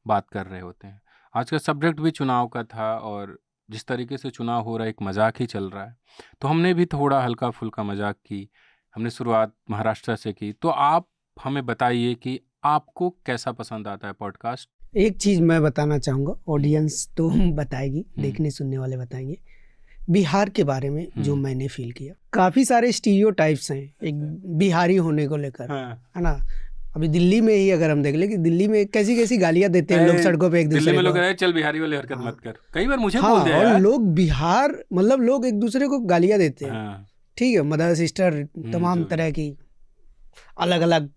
बात कर रहे होते हैं। आज का सब्जेक्ट भी चुनाव का था, और जिस तरीके से चुनाव हो रहा है एक मजाक ही चल रहा है, तो हमने भी थोड़ा हल्का फुल्का मजाक की। हमने शुरुआत महाराष्ट्र से की। तो आप हमें बताइए कि आपको कैसा पसंद आता है पॉडकास्ट? एक चीज मैं बताना चाहूंगा, ऑडियंस तो बताएगी, देखने सुनने वाले बताएंगे, बिहार के बारे में जो मैंने फील किया। काफी सारे स्टीरियोटाइप्स हैं एक बिहारी होने को लेकर, है ना। अभी दिल्ली में ही अगर हम देख ले कि दिल्ली में कैसी कैसी गालियां देते हैं लोग सड़कों पे एक दूसरे को। दिल्ली में लोग कहते हैं चल बिहारी वाली हरकत मत कर, कई बार मुझे बोल हाँ, दिया और यार। लोग बिहार मतलब लोग एक दूसरे को गालियां देते हैं, हाँ, ठीक है, मदर सिस्टर तमाम तरह की अलग अलग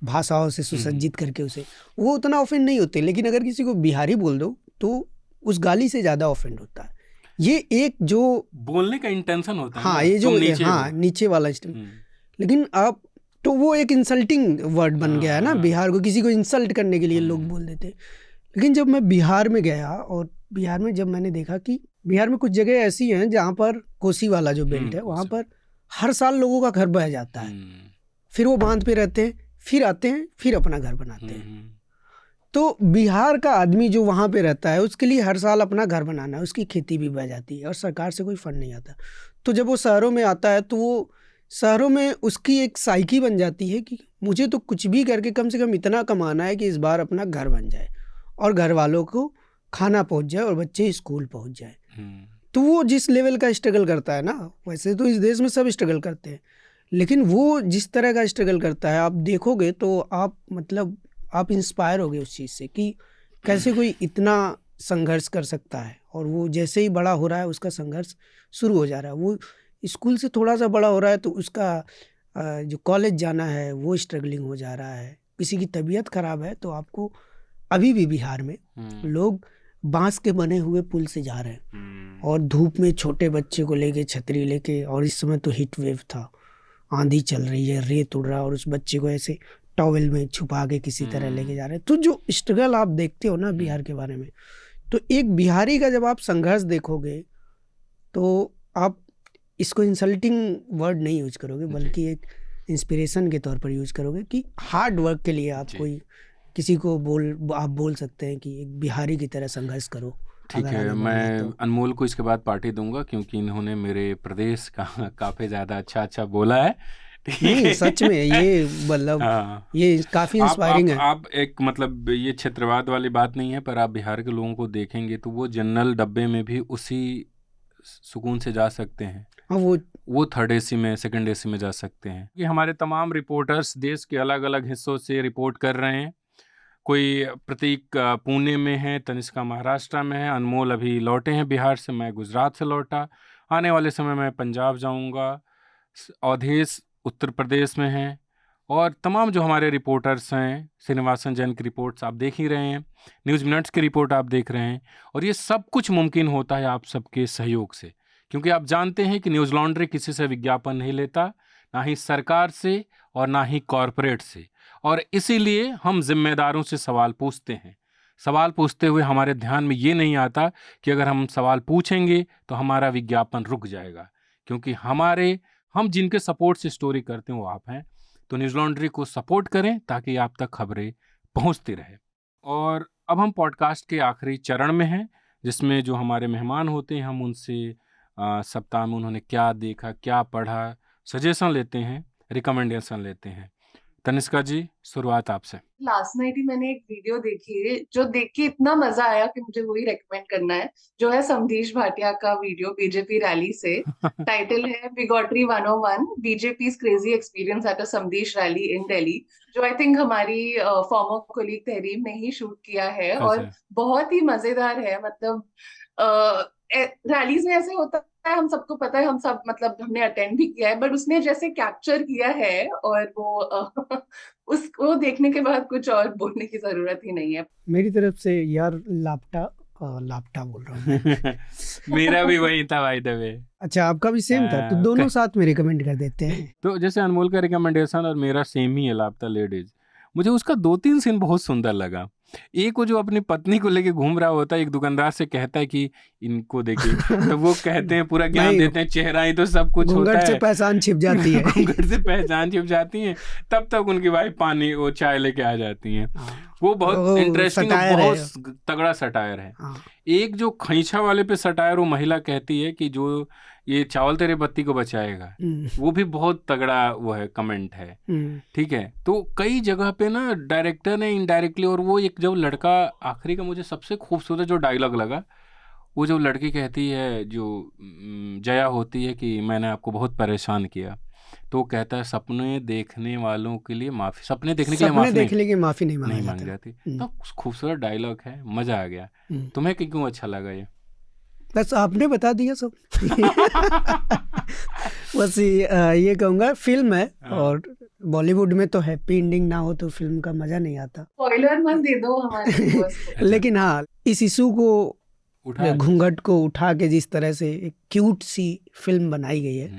भाषाओं से सुसज्जित करके उसे, वो उतना ऑफेंड नहीं होते। लेकिन अगर किसी को बिहारी बोल दो तो उस गाली से ज्यादा ऑफेंड होता है। ये एक जो बोलने का इंटेंशन होता है हाँ, ना, ये जो तुम नीचे हाँ हो। नीचे वाला लेकिन आप तो वो एक इंसल्टिंग वर्ड बन गया है ना, बिहार को किसी को इंसल्ट करने के लिए लोग बोल देते। लेकिन जब मैं बिहार में गया और बिहार में जब मैंने देखा कि बिहार में कुछ जगह ऐसी हैं जहाँ पर कोसी वाला जो बेल्ट है वहाँ पर हर साल लोगों का घर बह जाता है, फिर वो बांध पे रहते हैं, फिर आते हैं, फिर अपना घर बनाते हैं। तो बिहार का आदमी जो वहाँ पे रहता है उसके लिए हर साल अपना घर बनाना है, उसकी खेती भी बह जाती है और सरकार से कोई फंड नहीं आता। तो जब वो शहरों में आता है तो वो शहरों में उसकी एक साइकी बन जाती है कि मुझे तो कुछ भी करके कम से कम इतना कमाना है कि इस बार अपना घर बन जाए और घर वालों को खाना पहुँच जाए और बच्चे स्कूल पहुँच जाए। तो वो जिस लेवल का स्ट्रगल करता है ना, वैसे तो इस देश में सब स्ट्रगल करते हैं, लेकिन वो जिस तरह का स्ट्रगल करता है आप देखोगे तो आप इंस्पायर होगे उस चीज़ से कि कैसे कोई इतना संघर्ष कर सकता है। और वो जैसे ही बड़ा हो रहा है उसका संघर्ष शुरू हो जा रहा है। वो स्कूल से थोड़ा सा बड़ा हो रहा है तो उसका जो कॉलेज जाना है वो स्ट्रगलिंग हो जा रहा है। किसी की तबीयत ख़राब है तो आपको अभी भी बिहार में लोग बांस के बने हुए पुल से जा रहे हैं और धूप में छोटे बच्चे को लेके छतरी लेके, और इस समय तो हीट वेव था, आंधी चल रही है, रेत उड़ रहा है और उस बच्चे को ऐसे टॉवेल में छुपा के किसी तरह लेके जा रहे हैं। तो जो स्ट्रगल आप देखते हो ना बिहार के बारे में, तो एक बिहारी का जब आप संघर्ष देखोगे तो आप इसको इंसल्टिंग वर्ड नहीं यूज करोगे, बल्कि एक इंस्पिरेशन के तौर पर यूज करोगे कि हार्ड वर्क के लिए आप कोई किसी को आप बोल सकते हैं कि एक बिहारी की तरह संघर्ष करो। ठीक है, मैं अनमोल को इसके बाद पार्टी दूंगा क्योंकि इन्होंने मेरे प्रदेश का काफ़ी ज़्यादा अच्छा बोला है। नहीं, सच में ये मतलब ये काफ़ी इंस्पायरिंग है। आप एक मतलब ये क्षेत्रवाद वाली बात नहीं है, पर आप बिहार के लोगों को देखेंगे तो वो जनरल डब्बे में भी उसी सुकून से जा सकते हैं। हाँ, वो थर्ड एसी में, सेकंड एसी में जा सकते हैं। कि हमारे तमाम रिपोर्टर्स देश के अलग अलग हिस्सों से रिपोर्ट कर रहे हैं। कोई प्रतीक पुणे में है, तनिष्का महाराष्ट्र में है, अनमोल अभी लौटे हैं बिहार से, मैं गुजरात से लौटा। आने वाले समय में पंजाब जाऊंगा, अवधेश उत्तर प्रदेश में है, और तमाम जो हमारे रिपोर्टर्स हैं, श्रीनिवासन जैन की रिपोर्ट्स आप देख ही रहे हैं, न्यूज़ मिनट्स की रिपोर्ट आप देख रहे हैं, और ये सब कुछ मुमकिन होता है आप सबके सहयोग से। क्योंकि आप जानते हैं कि न्यूज़ लॉन्ड्री किसी से विज्ञापन नहीं लेता, ना ही सरकार से और ना ही कॉरपोरेट से, और इसीलिए हम जिम्मेदारों से सवाल पूछते हैं। सवाल पूछते हुए हमारे ध्यान में ये नहीं आता कि अगर हम सवाल पूछेंगे तो हमारा विज्ञापन रुक जाएगा, क्योंकि हम जिनके सपोर्ट से स्टोरी करते हैं वो आप हैं। तो न्यूज़ लॉन्ड्री को सपोर्ट करें ताकि आप तक खबरें पहुंचती रहे। और अब हम पॉडकास्ट के आखिरी चरण में हैं, जिसमें जो हमारे मेहमान होते हैं हम उनसे सप्ताह में उन्होंने क्या देखा, क्या पढ़ा, सजेशन लेते हैं, रिकमेंडेशन लेते हैं। तनिष्का जी, शुरुआत आपसे। लास्ट नाइट ही मैंने एक वीडियो देखी जो देख के इतना मजा आया कि मुझे वही रेकमेंड करना है, जो है समधीश भाटिया का वीडियो बीजेपी रैली से। टाइटल है bigotry 101 BJP crazy experience at a Samdish rally in Delhi, जो आई थिंक हमारी फॉर्मर कोलीग तहरीम ने ही शूट किया है और बहुत ही मजेदार है। मतलब रैलीज में ऐसे होता है, हम सबको पता है, हम सब मतलब हमने अटेंड भी किया है, बट उसने जैसे कैप्चर किया है और वो उसको देखने के बाद कुछ और बोलने की जरूरत ही नहीं है। मेरी तरफ से यार लापटा बोल रहा हूँ मेरा भी वही था भाई द वे। अच्छा, आपका भी सेम था, तो दोनों साथ में रिकमेंड कर देते हैं। तो जैसे अनमोल का रिकमेंडेशन और मेरा सेम ही है, लापता लेडीज। मुझे उसका 2-3 सीन बहुत सुंदर लगा। एक वो जो अपनी पत्नी को लेके घूम रहा होता है, एक दुकानदार से कहता है कि इनको देखिए, तो वो कहते हैं, पूरा ज्ञान नहीं, देते हैं, चेहरा ही तो सब कुछ होता घूंघट से है, पहचान छिप जाती है। घूंघट से पहचान छिप जाती है। तब तक उनकी वाइफ पानी वो चाय लेके आ जाती हैं। वो बहुत इंटरेस्टिंग, बहुत तगड़ा सटायर है। एक जो खैंचा वाले पे सटायर, वो महिला कहती है कि जो ये चावल तेरे बत्ती को बचाएगा, वो भी बहुत तगड़ा वो है, कमेंट है। ठीक है, तो कई जगह पे ना डायरेक्टर ने इनडायरेक्टली, और वो एक जो लड़का आखिरी का मुझे सबसे खूबसूरत जो डायलॉग लगा, वो जो लड़की कहती है, जो जया होती है, कि मैंने आपको बहुत परेशान किया, तो कहता है सपने देखने वालों के लिए माफी, सपने देखने के लिए माफी नहीं मांग जाती। तो खूबसूरत डायलॉग है, मजा आ गया। तुम्हें क्यों अच्छा लगा ये? बस आपने बता दिया सब। बस ये कहूँगा, फिल्म है और बॉलीवुड में तो हैप्पी एंडिंग ना हो तो फिल्म का मजा नहीं आता। स्पॉइलर मत दे दो हमारे। लेकिन हाँ, इस इशू को, घूंघट को उठा के जिस तरह से एक क्यूट सी फिल्म बनाई गई है,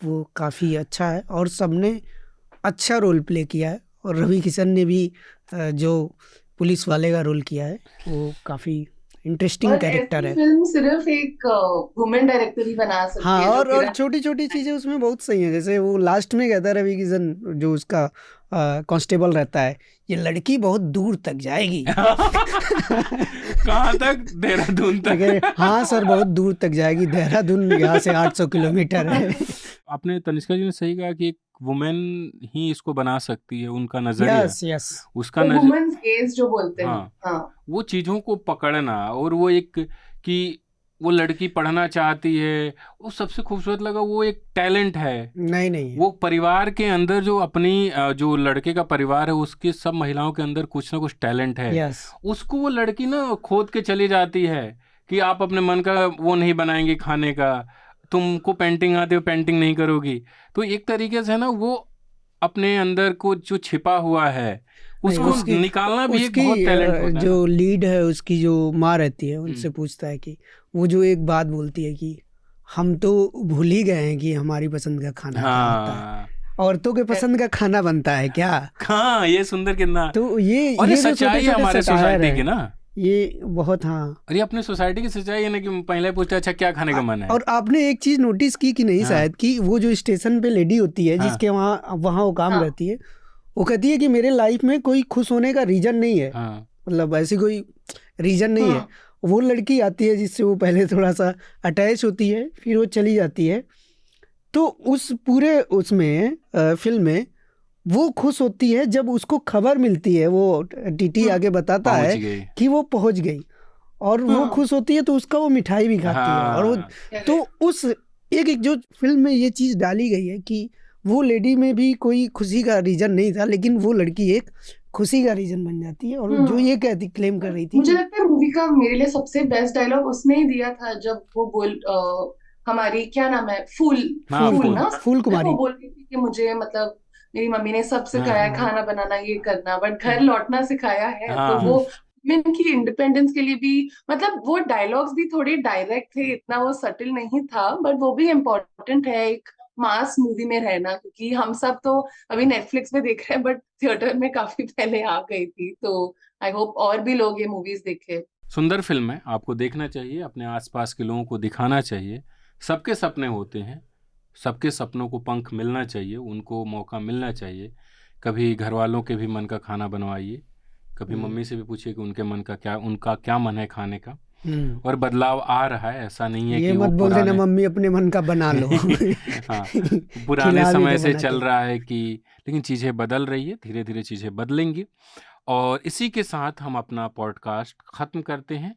वो काफ़ी अच्छा है और सबने अच्छा रोल प्ले किया है। और रवि किशन ने भी जो पुलिस वाले का रोल किया है, वो काफ़ी इंटरेस्टिंग कैरेक्टर है। फिल्म सिर्फ एक वुमेन डायरेक्टर ही बना सकती हाँ, है। और छोटी छोटी चीजें उसमें बहुत सही है। जैसे वो लास्ट में कहता है रवि किशन, जो उसका कांस्टेबल रहता है, ये लड़की बहुत दूर तक जाएगी। कहाँ तक? देहरादून तक। हाँ सर, बहुत दूर तक जाएगी, देहरादून यहाँ से 800 किलोमीटर है। आपने, तनिष्का जी ने सही कहा कि एक वुमेन ही इसको बना सकती है, उनका नजरिया। यस, उसका वुमेन्स गेज जो बोलते हैं। हाँ, वो चीज़ों को पकड़ना, और वो एक कि वो लड़की पढ़ना चाहती है, वो सबसे खूबसूरत लगा। वो एक टैलेंट है। नहीं, वो परिवार के अंदर जो अपनी जो लड़के का परिवार है, उसके सब महिलाओं के अंदर कुछ ना कुछ टैलेंट है। उसको वो लड़की ना खोद के चली जाती है कि आप अपने मन का वो नहीं बनाएंगे खाने का, तुमको पेंटिंग आती है, पेंटिंग नहीं करोगी। तो एक तरीके से ना वो अपने अंदर को जो छिपा हुआ है, उसको निकालना भी एक बहुत टैलेंट होता है। जो लीड है, उसकी जो माँ रहती है, उनसे पूछता है कि वो जो एक बात बोलती है कि हम तो भूल ही गए हैं कि हमारी पसंद का खाना क्या होता है, औरतों के पसंद का खाना बनता है क्या। हाँ, ये सुंदर कितना। तो ये सच्चाई है हमारे सोसाइटी की ना, ये बहुत। हाँ, और ये अपने सोसाइटी की सच्चाई है ना, कि पहले पूछता अच्छा क्या खाने का मन है। और आपने एक चीज नोटिस की कि नहीं, शायद, कि वो जो स्टेशन पे लेडी होती है, जिसके वहाँ वो काम करती है, वो कहती है कि मेरे लाइफ में कोई खुश होने का रीजन नहीं है। मतलब ऐसी कोई रीजन नहीं है। वो लड़की आती है जिससे वो पहले थोड़ा सा अटैच होती है, फिर वो चली जाती है। तो उस पूरे उसमें फिल्म में वो खुश होती है जब उसको खबर मिलती है, वो टीटी आगे बताता है कि वो पहुंच गई, और वो खुश होती है, तो उसका वो मिठाई भी खाती है। और वो तो उस एक जो फिल्म में ये चीज़ डाली गई है कि वो लेडी में भी कोई खुशी का रीजन नहीं था, लेकिन वो लड़की एक खुशी का रीजन बन जाती है। और जो ये क्लेम कर रही थी, मुझे लगता है मूवी का मेरे लिए सबसे बेस्ट डायलॉग उसने ही दिया था, जब वो हमारी क्या नाम है, फूल कुमारी, वो बोल रही थी कि मुझे मतलब मेरी मम्मी ने सब सिखाया, खाना बनाना, ये करना, बट घर लौटना सिखाया है। तो वो वुमेन की इंडिपेंडेंस के लिए भी, मतलब वो डायलॉग्स भी थोड़े डायरेक्ट थे, इतना वो सटल नहीं था, बट वो भी इम्पोर्टेंट है एक मास मूवी में रहना, क्योंकि हम सब तो अभी नेटफ्लिक्स पे देख रहे हैं, बट थिएटर में काफी पहले आ गई थी। तो आई होप और भी लोग ये मूवीज देखें। सुंदर फिल्म है, आपको देखना चाहिए, अपने आसपास के लोगों को दिखाना चाहिए। सबके सपने होते हैं, सबके सपनों को पंख मिलना चाहिए, उनको मौका मिलना चाहिए। कभी घर वालों के भी मन का खाना बनवाइए, कभी मम्मी से भी पूछिए कि उनका क्या मन है खाने का। और बदलाव आ रहा है, ऐसा नहीं है ये कि मत बोल देना मम्मी अपने मन का बना लो। हाँ, पुराने समय से चल रहा है कि, लेकिन चीज़ें बदल रही है, धीरे धीरे चीज़ें बदलेंगी। और इसी के साथ हम अपना पॉडकास्ट ख़त्म करते हैं।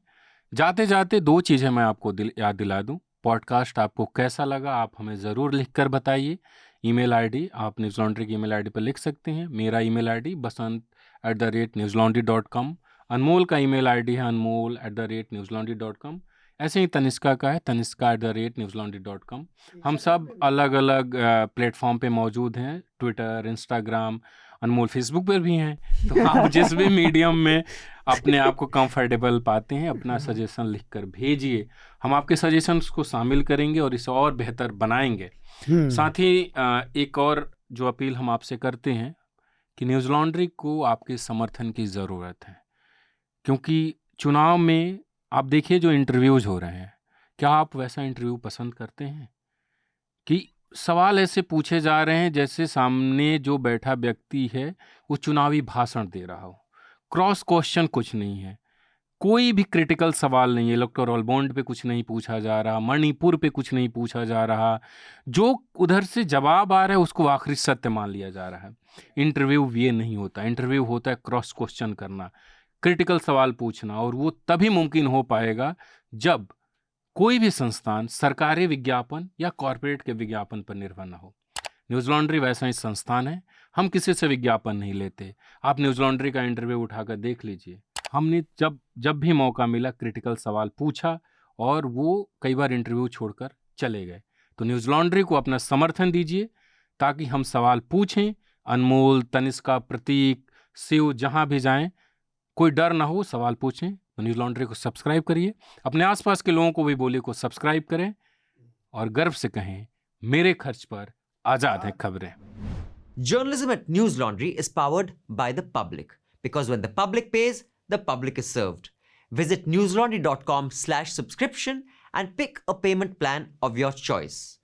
जाते जाते 2 चीज़ें मैं आपको याद दिला दूं। पॉडकास्ट आपको कैसा लगा, आप हमें ज़रूर लिख कर बताइए। ईमेल आईडी आप न्यूज़ लॉन्ड्री की ईमेल आईडी पर लिख सकते हैं। मेरा ईमेल आईडी basant@newslaundry.com। अनमोल का ईमेल आईडी है anmol@newslaundry.com। ऐसे ही तनिष्का का है, taniska@newslaundry.com। हम सब अलग अलग प्लेटफॉर्म पे मौजूद हैं, ट्विटर, इंस्टाग्राम, अनमोल फेसबुक पर भी हैं। तो आप जिस भी मीडियम में अपने आप को कंफर्टेबल पाते हैं, अपना सजेशन लिखकर भेजिए। हम आपके सजेशंस को शामिल करेंगे और इसे और बेहतर बनाएंगे। साथ ही एक और जो अपील हम आपसे करते हैं कि न्यूज़ लॉन्ड्री को आपके समर्थन की ज़रूरत है, क्योंकि चुनाव में आप देखिए जो इंटरव्यूज़ हो रहे हैं, क्या आप वैसा इंटरव्यू पसंद करते हैं कि सवाल ऐसे पूछे जा रहे हैं जैसे सामने जो बैठा व्यक्ति है वो चुनावी भाषण दे रहा हो, क्रॉस क्वेश्चन कुछ नहीं है, कोई भी क्रिटिकल सवाल नहीं है, इलेक्टोरल बॉन्ड पे कुछ नहीं पूछा जा रहा, मणिपुर पे कुछ नहीं पूछा जा रहा, जो उधर से जवाब आ रहा है उसको आखिरी सत्य मान लिया जा रहा है। इंटरव्यू ये नहीं होता, इंटरव्यू होता है क्रॉस क्वेश्चन करना, क्रिटिकल सवाल पूछना, और वो तभी मुमकिन हो पाएगा जब कोई भी संस्थान सरकारी विज्ञापन या कॉरपोरेट के विज्ञापन पर निर्भर न हो। न्यूज़ लॉन्ड्री वैसा ही संस्थान है, हम किसी से विज्ञापन नहीं लेते। आप न्यूज़ लॉन्ड्री का इंटरव्यू उठाकर देख लीजिए, हमने जब भी मौका मिला क्रिटिकल सवाल पूछा और वो कई बार इंटरव्यू छोड़कर चले गए। तो न्यूज़ लॉन्ड्री को अपना समर्थन दीजिए ताकि हम सवाल पूछें, अनमोल, तनिष्का, प्रतीक, शिव, जहाँ भी जाएं कोई डर ना हो, सवाल पूछें। तो न्यूज़ लॉन्ड्री को सब्सक्राइब करिए, अपने आसपास के लोगों को भी बोलिए को सब्सक्राइब करें और गर्व से कहें, मेरे खर्च पर आज़ाद है खबरें। Journalism at News Laundry is powered by the public, because when the public pays, the public is served. Visit newslaundry.com/subscription and pick a payment plan of your choice.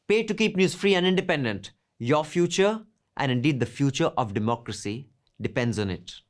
Pay to keep news free and independent. Your future, and indeed the future of democracy, depends on it.